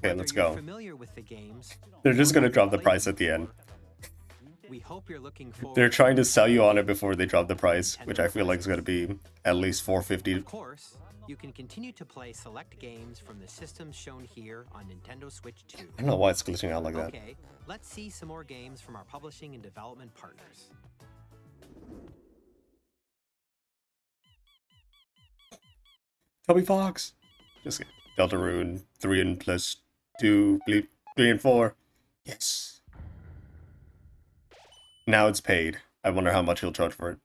Okay, let's Whether you're go. familiar with the games, They're just gonna drop the price at the end. We hope you're looking forward. They're trying to sell you on it before they drop the price, which I feel like is going to be at least $450. Of course, you can continue to play select games from the systems shown here on Nintendo Switch 2. I don't know why it's glitching out like that. Okay, let's see some more games from our publishing and development partners. Toby Fox. Just kidding. Deltarune 3 and plus 2, 3 and 4. Yes. Now it's paid. I wonder how much he'll charge for it.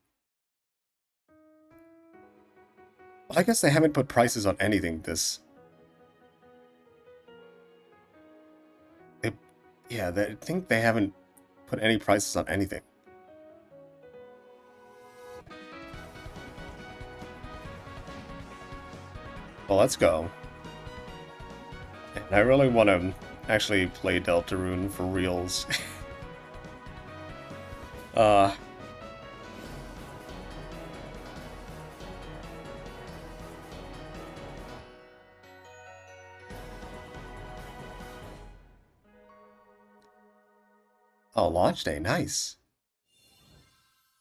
Well, I guess they haven't put prices on anything this. Yeah, I think they haven't put any prices on anything. Well, let's go. And I really want to actually play Deltarune for reals. Oh, launch day, nice.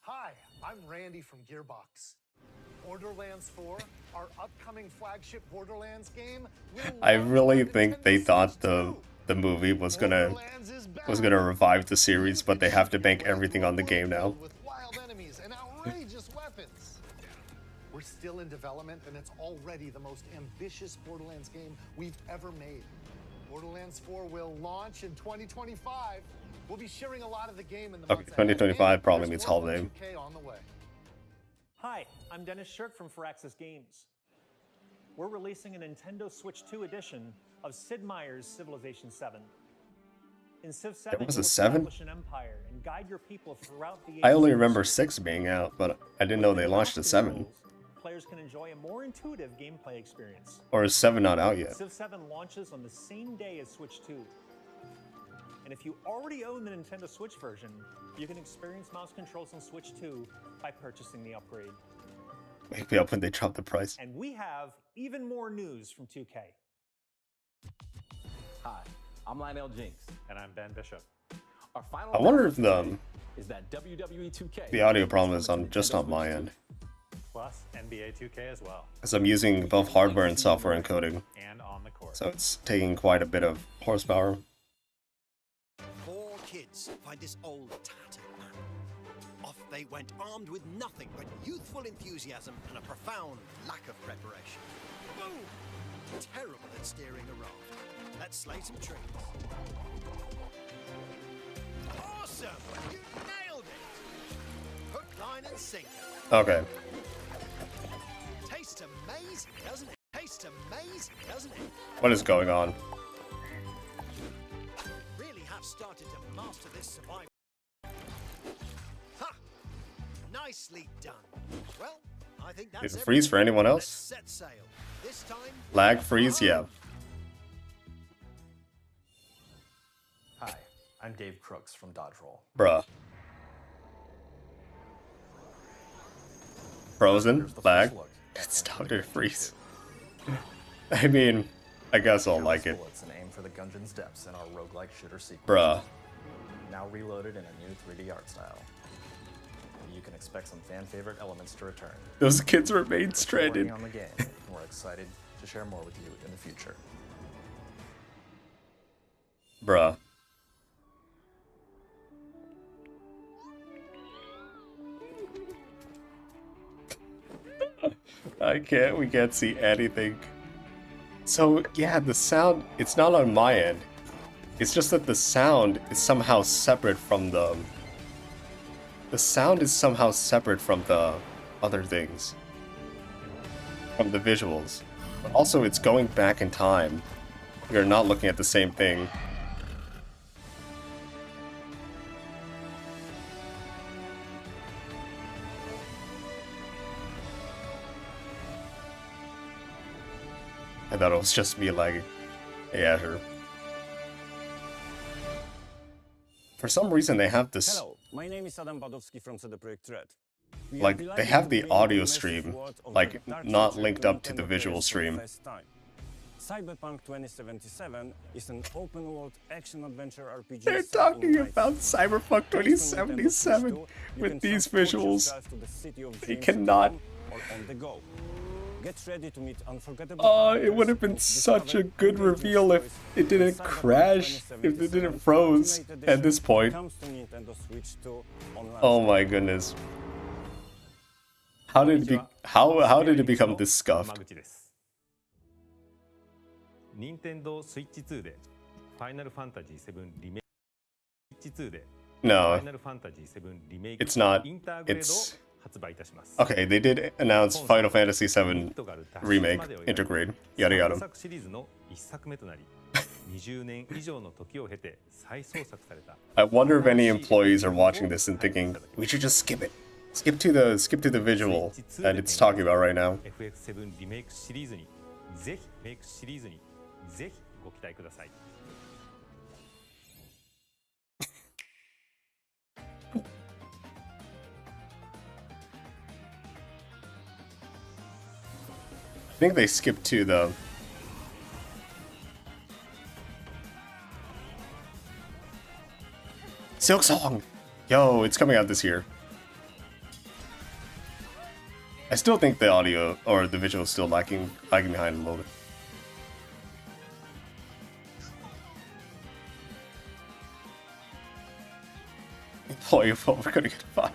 Hi, I'm Randy from Gearbox. Borderlands 4, our upcoming flagship Borderlands game. I really think they thought the movie was gonna revive the series, but they have to bank everything on the game now. With wild enemies and outrageous weapons. We're still in development, and it's already the most ambitious Borderlands game we've ever made. Borderlands 4 will launch in 2025. We'll be sharing a lot of the game in the Okay, 2025 probably means holiday. on the way. Hi, I'm Dennis Shirk from Firaxis Games. We're releasing a Nintendo Switch 2 edition of Sid Meier's Civilization 7. In Civ 7, There was a you'll 7? establish an empire and guide your people throughout the I only ages. remember 6 being out, but I didn't know they launched a 7. Players can enjoy a more intuitive gameplay experience. Or is 7 not out yet? Civ 7 launches on the same day as Switch 2. And if you already own the Nintendo Switch version, you can experience mouse controls on Switch 2 by purchasing the upgrade. Wake me up when they drop the price. And we have even more news from 2K. Hi, I'm Lionel Jinx. And I'm Ben Bishop. Our final I wonder if the is that WWE 2K. the audio problem is on just on my end, Plus NBA 2K as well. as I'm using both hardware and software encoding, And on the court. so it's taking quite a bit of horsepower. Four kids find this old tattered man. Off they went armed with nothing but youthful enthusiasm and a profound lack of preparation. Boom! Terrible at steering a raft. Let's slay some trees. Awesome! You nailed it! Hook, line, and sinker. Okay. Tastes amazing, doesn't it? Tastes amazing, doesn't it? What is going on? Really have started to master this survival. Ha! Nicely done. Well, I think that's Did it freeze for anyone else? Let's set sail. This time, Lag freeze, yeah. Hi, I'm Dave Crooks from Dodge Roll. Bruh. Frozen? Lag? It's started to freeze. I mean, I guess I'll like it. Bullets and aim for the Gungeon's depths in our roguelike shooter sequence. Bruh. Now reloaded in a new 3D art style. You can expect some fan favorite elements to return. Those kids remain We're stranded. working on the game, and we're excited to share more with you in the future. Bruh. We can't see anything. So, yeah, the sound, it's not on my end. It's just that the sound is somehow separate from the sound is somehow separate from the other things. From the visuals. But also, it's going back in time. We are not looking at the same thing. I thought it was just me lagging. Yeah, sure. For some reason, they have this. Hello, my name is Adam Badowski from CD Projekt Red. Like, they have the audio stream, like, not linked up to the visual stream. Cyberpunk 2077 is an open-world action-adventure RPG. They're talking about Cyberpunk 2077 with these visuals. They cannot. Get ready to meet unforgettable. It would have been such a good reveal if it didn't crash, if it didn't froze at this point. Oh my goodness. How did it become this scuffed? 任天堂スイッチ2でファイナルファンタジー7リメイクスイッチ2で No, ファイナルファンタジー7リメイク it's not. インターグレード It's を発売いたします。 okay. They did announce Final Fantasy VII remake, intergrade, yada yada. 作シリーズの一作目となり、20年以上の時を経て再創作された。 I wonder if any employees are watching this and thinking we should just skip it. Skip to the visual that it's talking about right now. FF7 リメイクシリーズにぜひメイクシリーズにぜひご期待ください。I think they skipped to the Silk Song. Yo, it's coming out this year. I still think the audio or the visual is still lagging behind a little bit. Employee of what we're gonna get fined.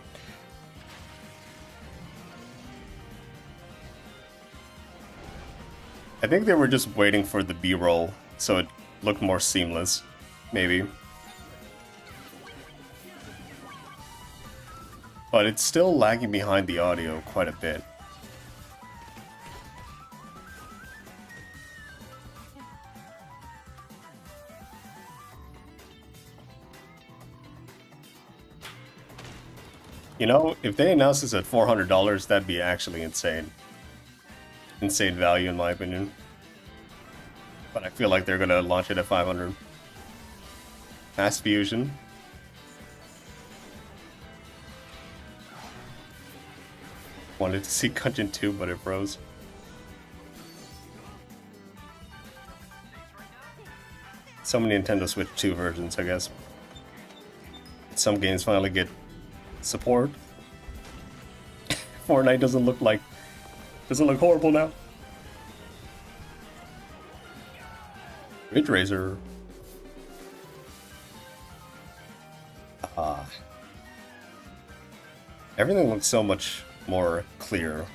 I think they were just waiting for the B-roll so it looked more seamless, maybe. But it's still lagging behind the audio quite a bit. You know, if they announced this at $400, that'd be actually insane. Insane value in my opinion. But I feel like they're gonna launch it at 500. Fast Fusion. Wanted to see Gungeon 2, but it froze. So many Nintendo Switch 2 versions, I guess. Some games finally get support. Fortnite doesn't look horrible now. Ridge Racer. Everything looks so much more clear.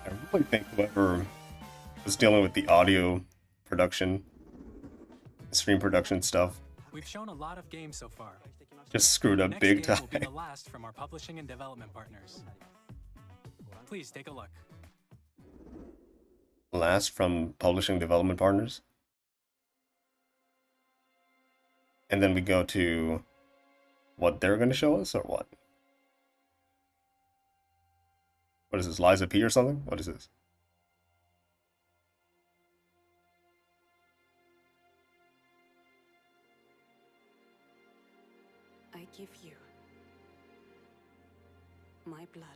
I really think whoever was dealing with the audio production, stream production stuff, We've shown a lot of games so far. just screwed up Next big game time. will be the last from our publishing and development partners. Please take a look. Last from publishing development partners. And then we go to what they're going to show us, or what? What is this, Liza P or something? What is this? I give you my blood.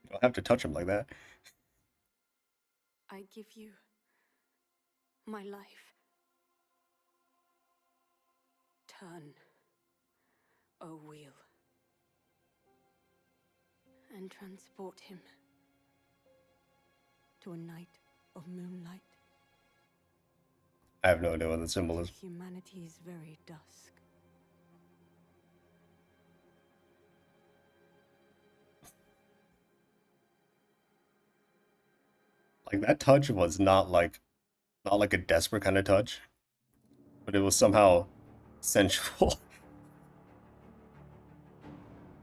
You don't have to touch him like that. I give you my life. Turn, O wheel, and transport him to a night of moonlight. I have no idea what the symbol is. Humanity's very dusk. Like, that touch was not like a desperate kind of touch, but it was somehow sensual.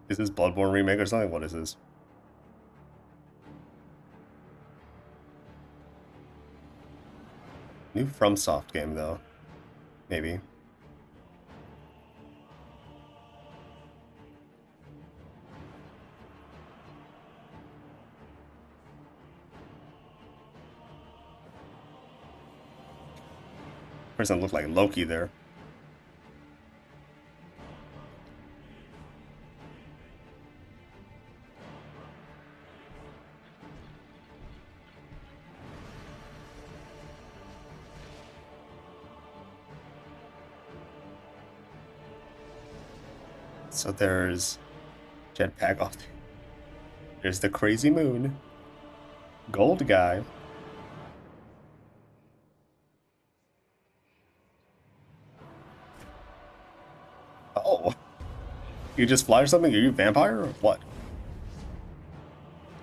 Is this Bloodborne remake or something? What is this? New FromSoft game though, maybe. Person looked like Loki there. So there's Jetpack off. There's the Crazy Moon. Gold guy. Oh. You just fly or something? Are you a vampire or what?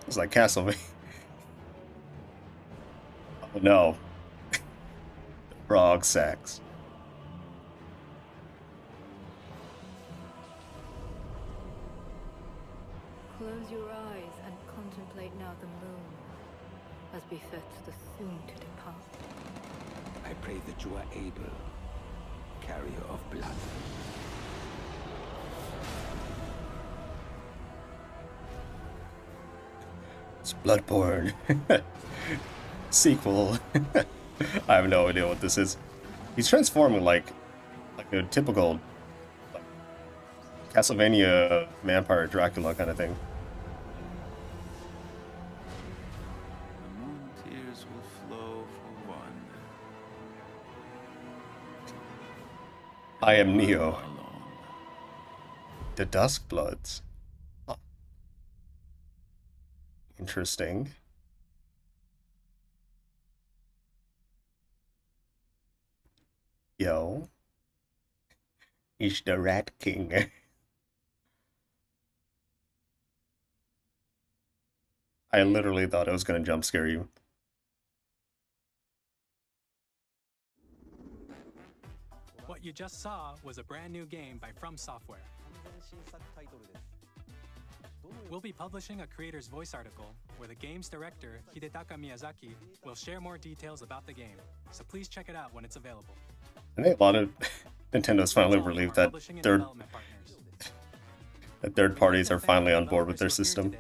It's like Castlevania. Oh no. Frog sex. Close your eyes and contemplate now the moon, as befits the soon to depart. I pray that you are able, carrier of blood. It's Bloodborne. Sequel. I have no idea what this is. He's transforming like a typical like, Castlevania vampire Dracula kind of thing. The moon tears will flow for one. I am Neo. The Duskbloods. Huh. Interesting. Yo. He's the Rat King. I literally thought I was gonna jump scare you. What you just saw was a brand new game by From Software. We'll be publishing a creator's voice article where the game's director, Hidetaka Miyazaki, will share more details about the game, so please check it out when it's available. I think a lot of Nintendo's finally relieved that third parties are finally on board with their system.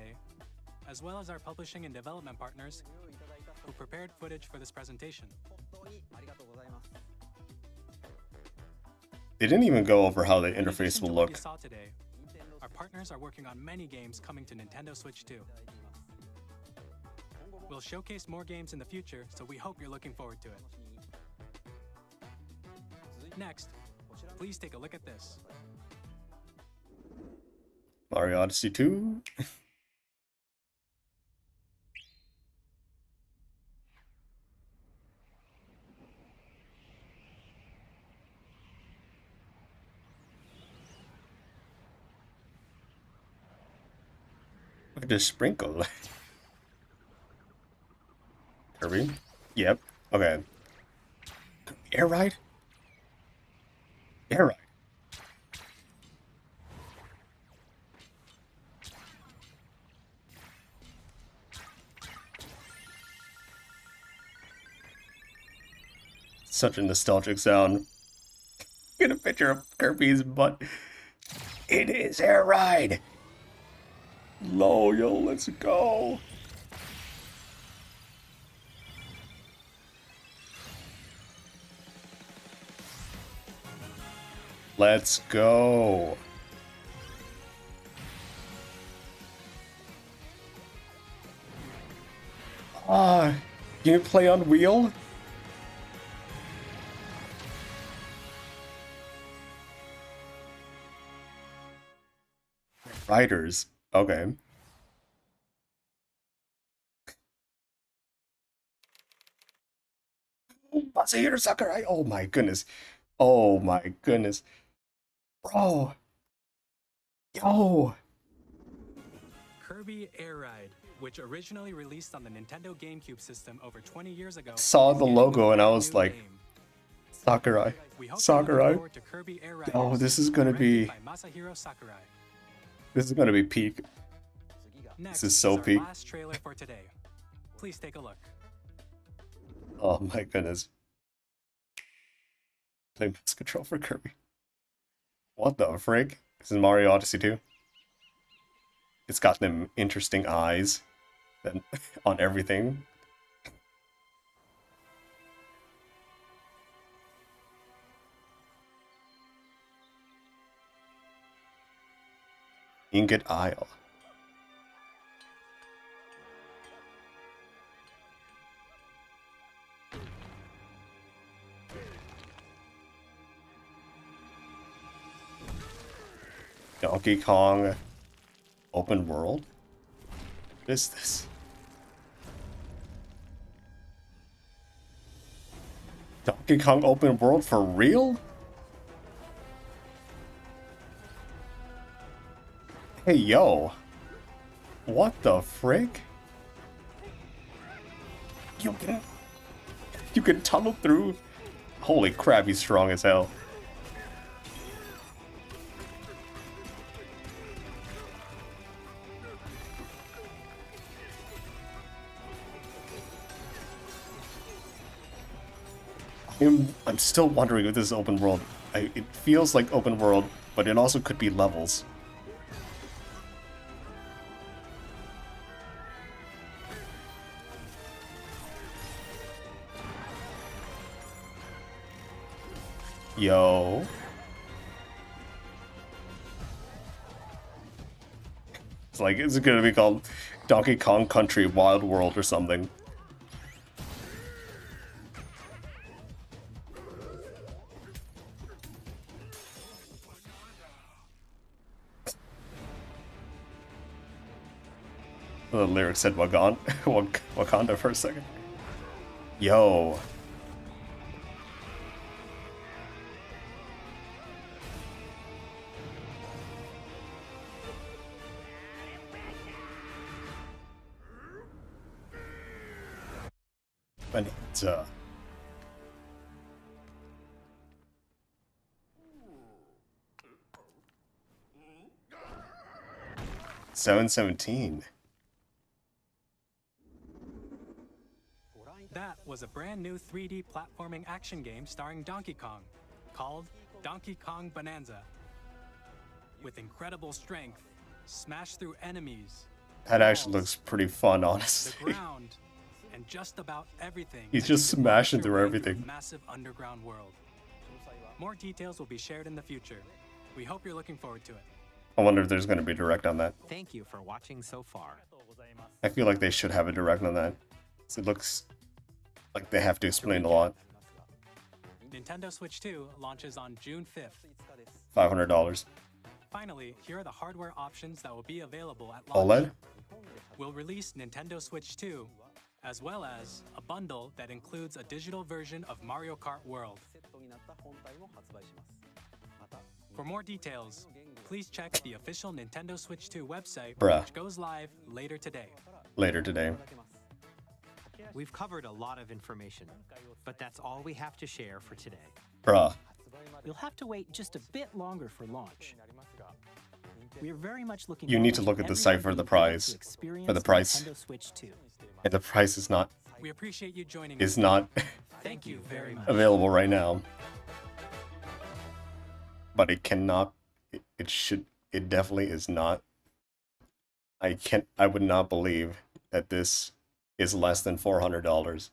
As well as our publishing and development partners who prepared footage for this presentation. They didn't even go over how the interface will look. Our partners are working on many games coming to Nintendo Switch 2. We'll showcase more games in the future, so we hope you're looking forward to it. Next, please take a look at this. Mario Odyssey 2. Look at this sprinkle. Kirby? Yep. Okay. Air ride? Air ride. Such a nostalgic sound. Get a picture of Kirby's butt. It is Air Ride. Yo, let's go. Let's go. Ah, can you play on wheel? Riders. Okay. Masahiro Sakurai. Oh my goodness. Oh my goodness. Bro. Yo. Kirby Air Ride, which originally released on the Nintendo GameCube system over 20 years ago. Saw the logo and I was like, Sakurai. Sakurai. Oh, this is gonna be. This is gonna be peak. This is so peak. Last trailer for today. Please take a look. Oh my goodness. Play mouse control for Kirby. What the frig? This is Mario Odyssey 2. It's got them interesting eyes on everything. Ingot Isle. Donkey Kong open world? What is this? Donkey Kong open world for real? Hey, yo. What the frick? You can tunnel through? Holy crap, he's strong as hell. I'm still wondering if this is open world. It feels like open world, but it also could be levels. Yo. It's like, it's gonna be called Donkey Kong Country Wild World or something. The lyrics said Wakanda for a second. Yo. Bonanza. $7.17. That was a brand new 3D platforming action game starring Donkey Kong, called Donkey Kong Bonanza. With incredible strength, smash through enemies, That actually looks pretty fun, honestly. the ground, and just about everything. He's as just you demolish smashing your through way everything. the massive underground world. More details will be shared in the future. We hope you're looking forward to it. I wonder if there's going to be a direct on that. Thank you for watching so far. I feel like they should have a direct on that. It looks like they have to explain a lot. Nintendo Switch 2 launches on June 5th. $500. Finally, here are the hardware options that will be available at launch. OLED? We'll release Nintendo Switch 2, as well as a bundle that includes a digital version of Mario Kart World. For more details, please check the official Nintendo Switch 2 website, Bruh. which goes live later today. Later today. We've covered a lot of information, but that's all we have to share for today. Bruh. You'll have to wait just a bit longer for launch. We're very much looking You need to forward look at the everyone site for the being able price. to experience For the price. Nintendo Switch 2. And the price is not We appreciate you joining is us. not Thank you very much. available right now. But it cannot it definitely is not. I would not believe that this is less than $400.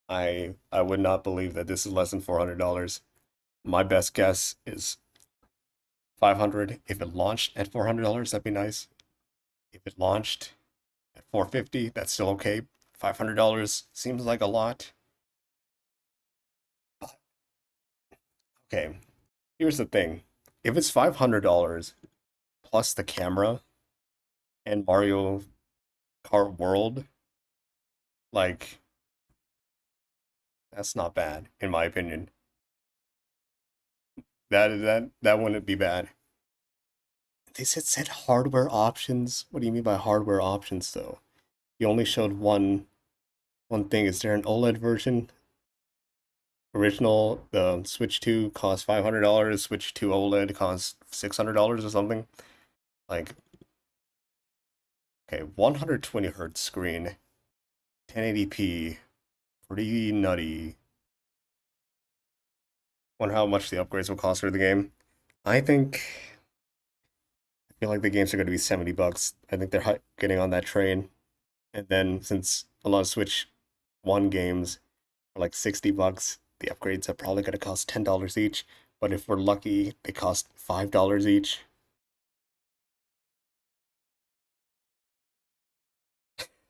I would not believe that this is less than $400. My best guess is $500. If it launched at $400, that'd be nice. If it launched at $450, that's still okay. $500 seems like a lot. Okay, here's the thing. If it's $500 plus the camera and Mario Kart World, like, that's not bad, in my opinion. That wouldn't be bad. They said hardware options. What do you mean by hardware options, though? You only showed one thing. Is there an OLED version? Original, the Switch 2 costs $500. Switch 2 OLED costs $600 or something. Like, okay, 120 hertz screen, 1080p, pretty nutty. Wonder how much the upgrades will cost for the game. I feel like the games are going to be $70. I think they're getting on that train. And then since a lot of Switch 1 games are like $60, the upgrades are probably going to cost $10 each. But if we're lucky, they cost $5 each.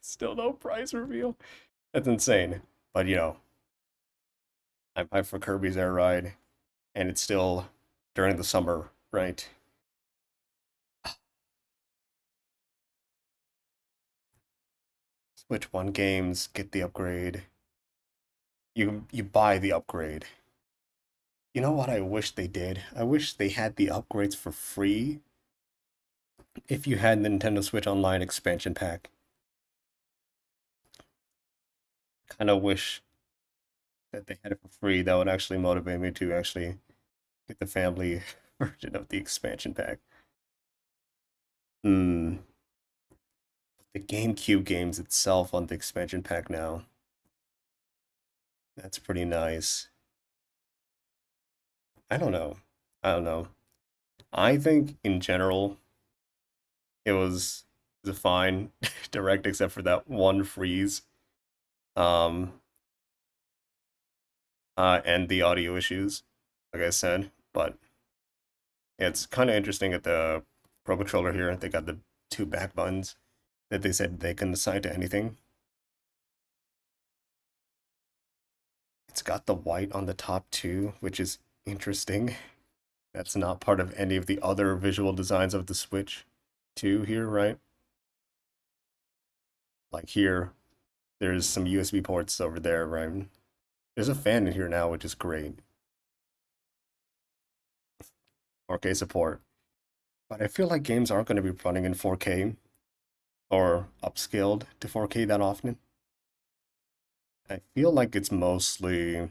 Still no price reveal. That's insane. But you know, I'm hyped for Kirby's Air Ride, and it's still during the summer, right? Switch 1 games get the upgrade. You buy the upgrade. You know what I wish they did? I wish they had the upgrades for free if you had the Nintendo Switch Online expansion pack. Kind of wish that they had it for free. That would actually motivate me to actually get the family version of the expansion pack. The GameCube games itself on the expansion pack now. That's pretty nice. I don't know. I think in general it was a fine direct except for that one freeze. And the audio issues, like I said, but it's kind of interesting at the Pro Controller here. They got the 2 back buttons that they said they can assign to anything. It's got the white on the top too, which is interesting. That's not part of any of the other visual designs of the Switch 2 here, right? Like here, there's some USB ports over there, right? There's a fan in here now, which is great. 4K support. But I feel like games aren't going to be running in 4K or upscaled to 4K that often. I feel like it's mostly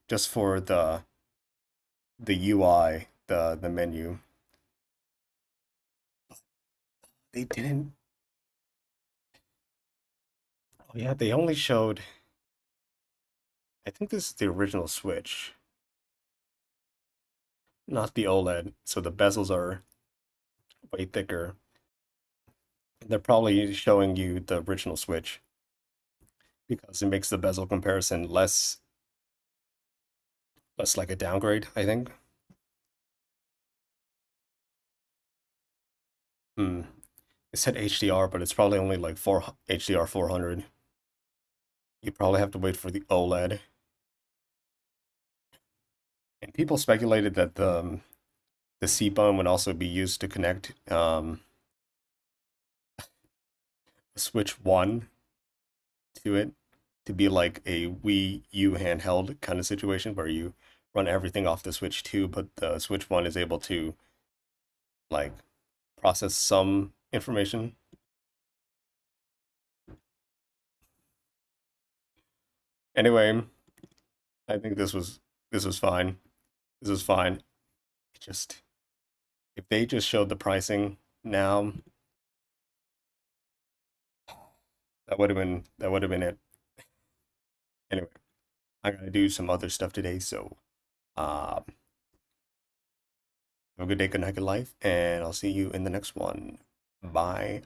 just for the UI, the menu. They didn't. Oh yeah, they only showed. I think this is the original Switch, not the OLED. So the bezels are way thicker. They're probably showing you the original Switch because it makes the bezel comparison less like a downgrade, I think. It said HDR, but it's probably only like HDR 400. You probably have to wait for the OLED. And people speculated that the C-button would also be used to connect Switch 1 to it, to be like a Wii U handheld kind of situation where you run everything off the Switch 2, but the Switch 1 is able to like process some information. Anyway, I think this was fine. This was fine. Just if they just showed the pricing now, that would have been it. Anyway, I gotta do some other stuff today, so have a good day, good night, good life, and I'll see you in the next one. Bye.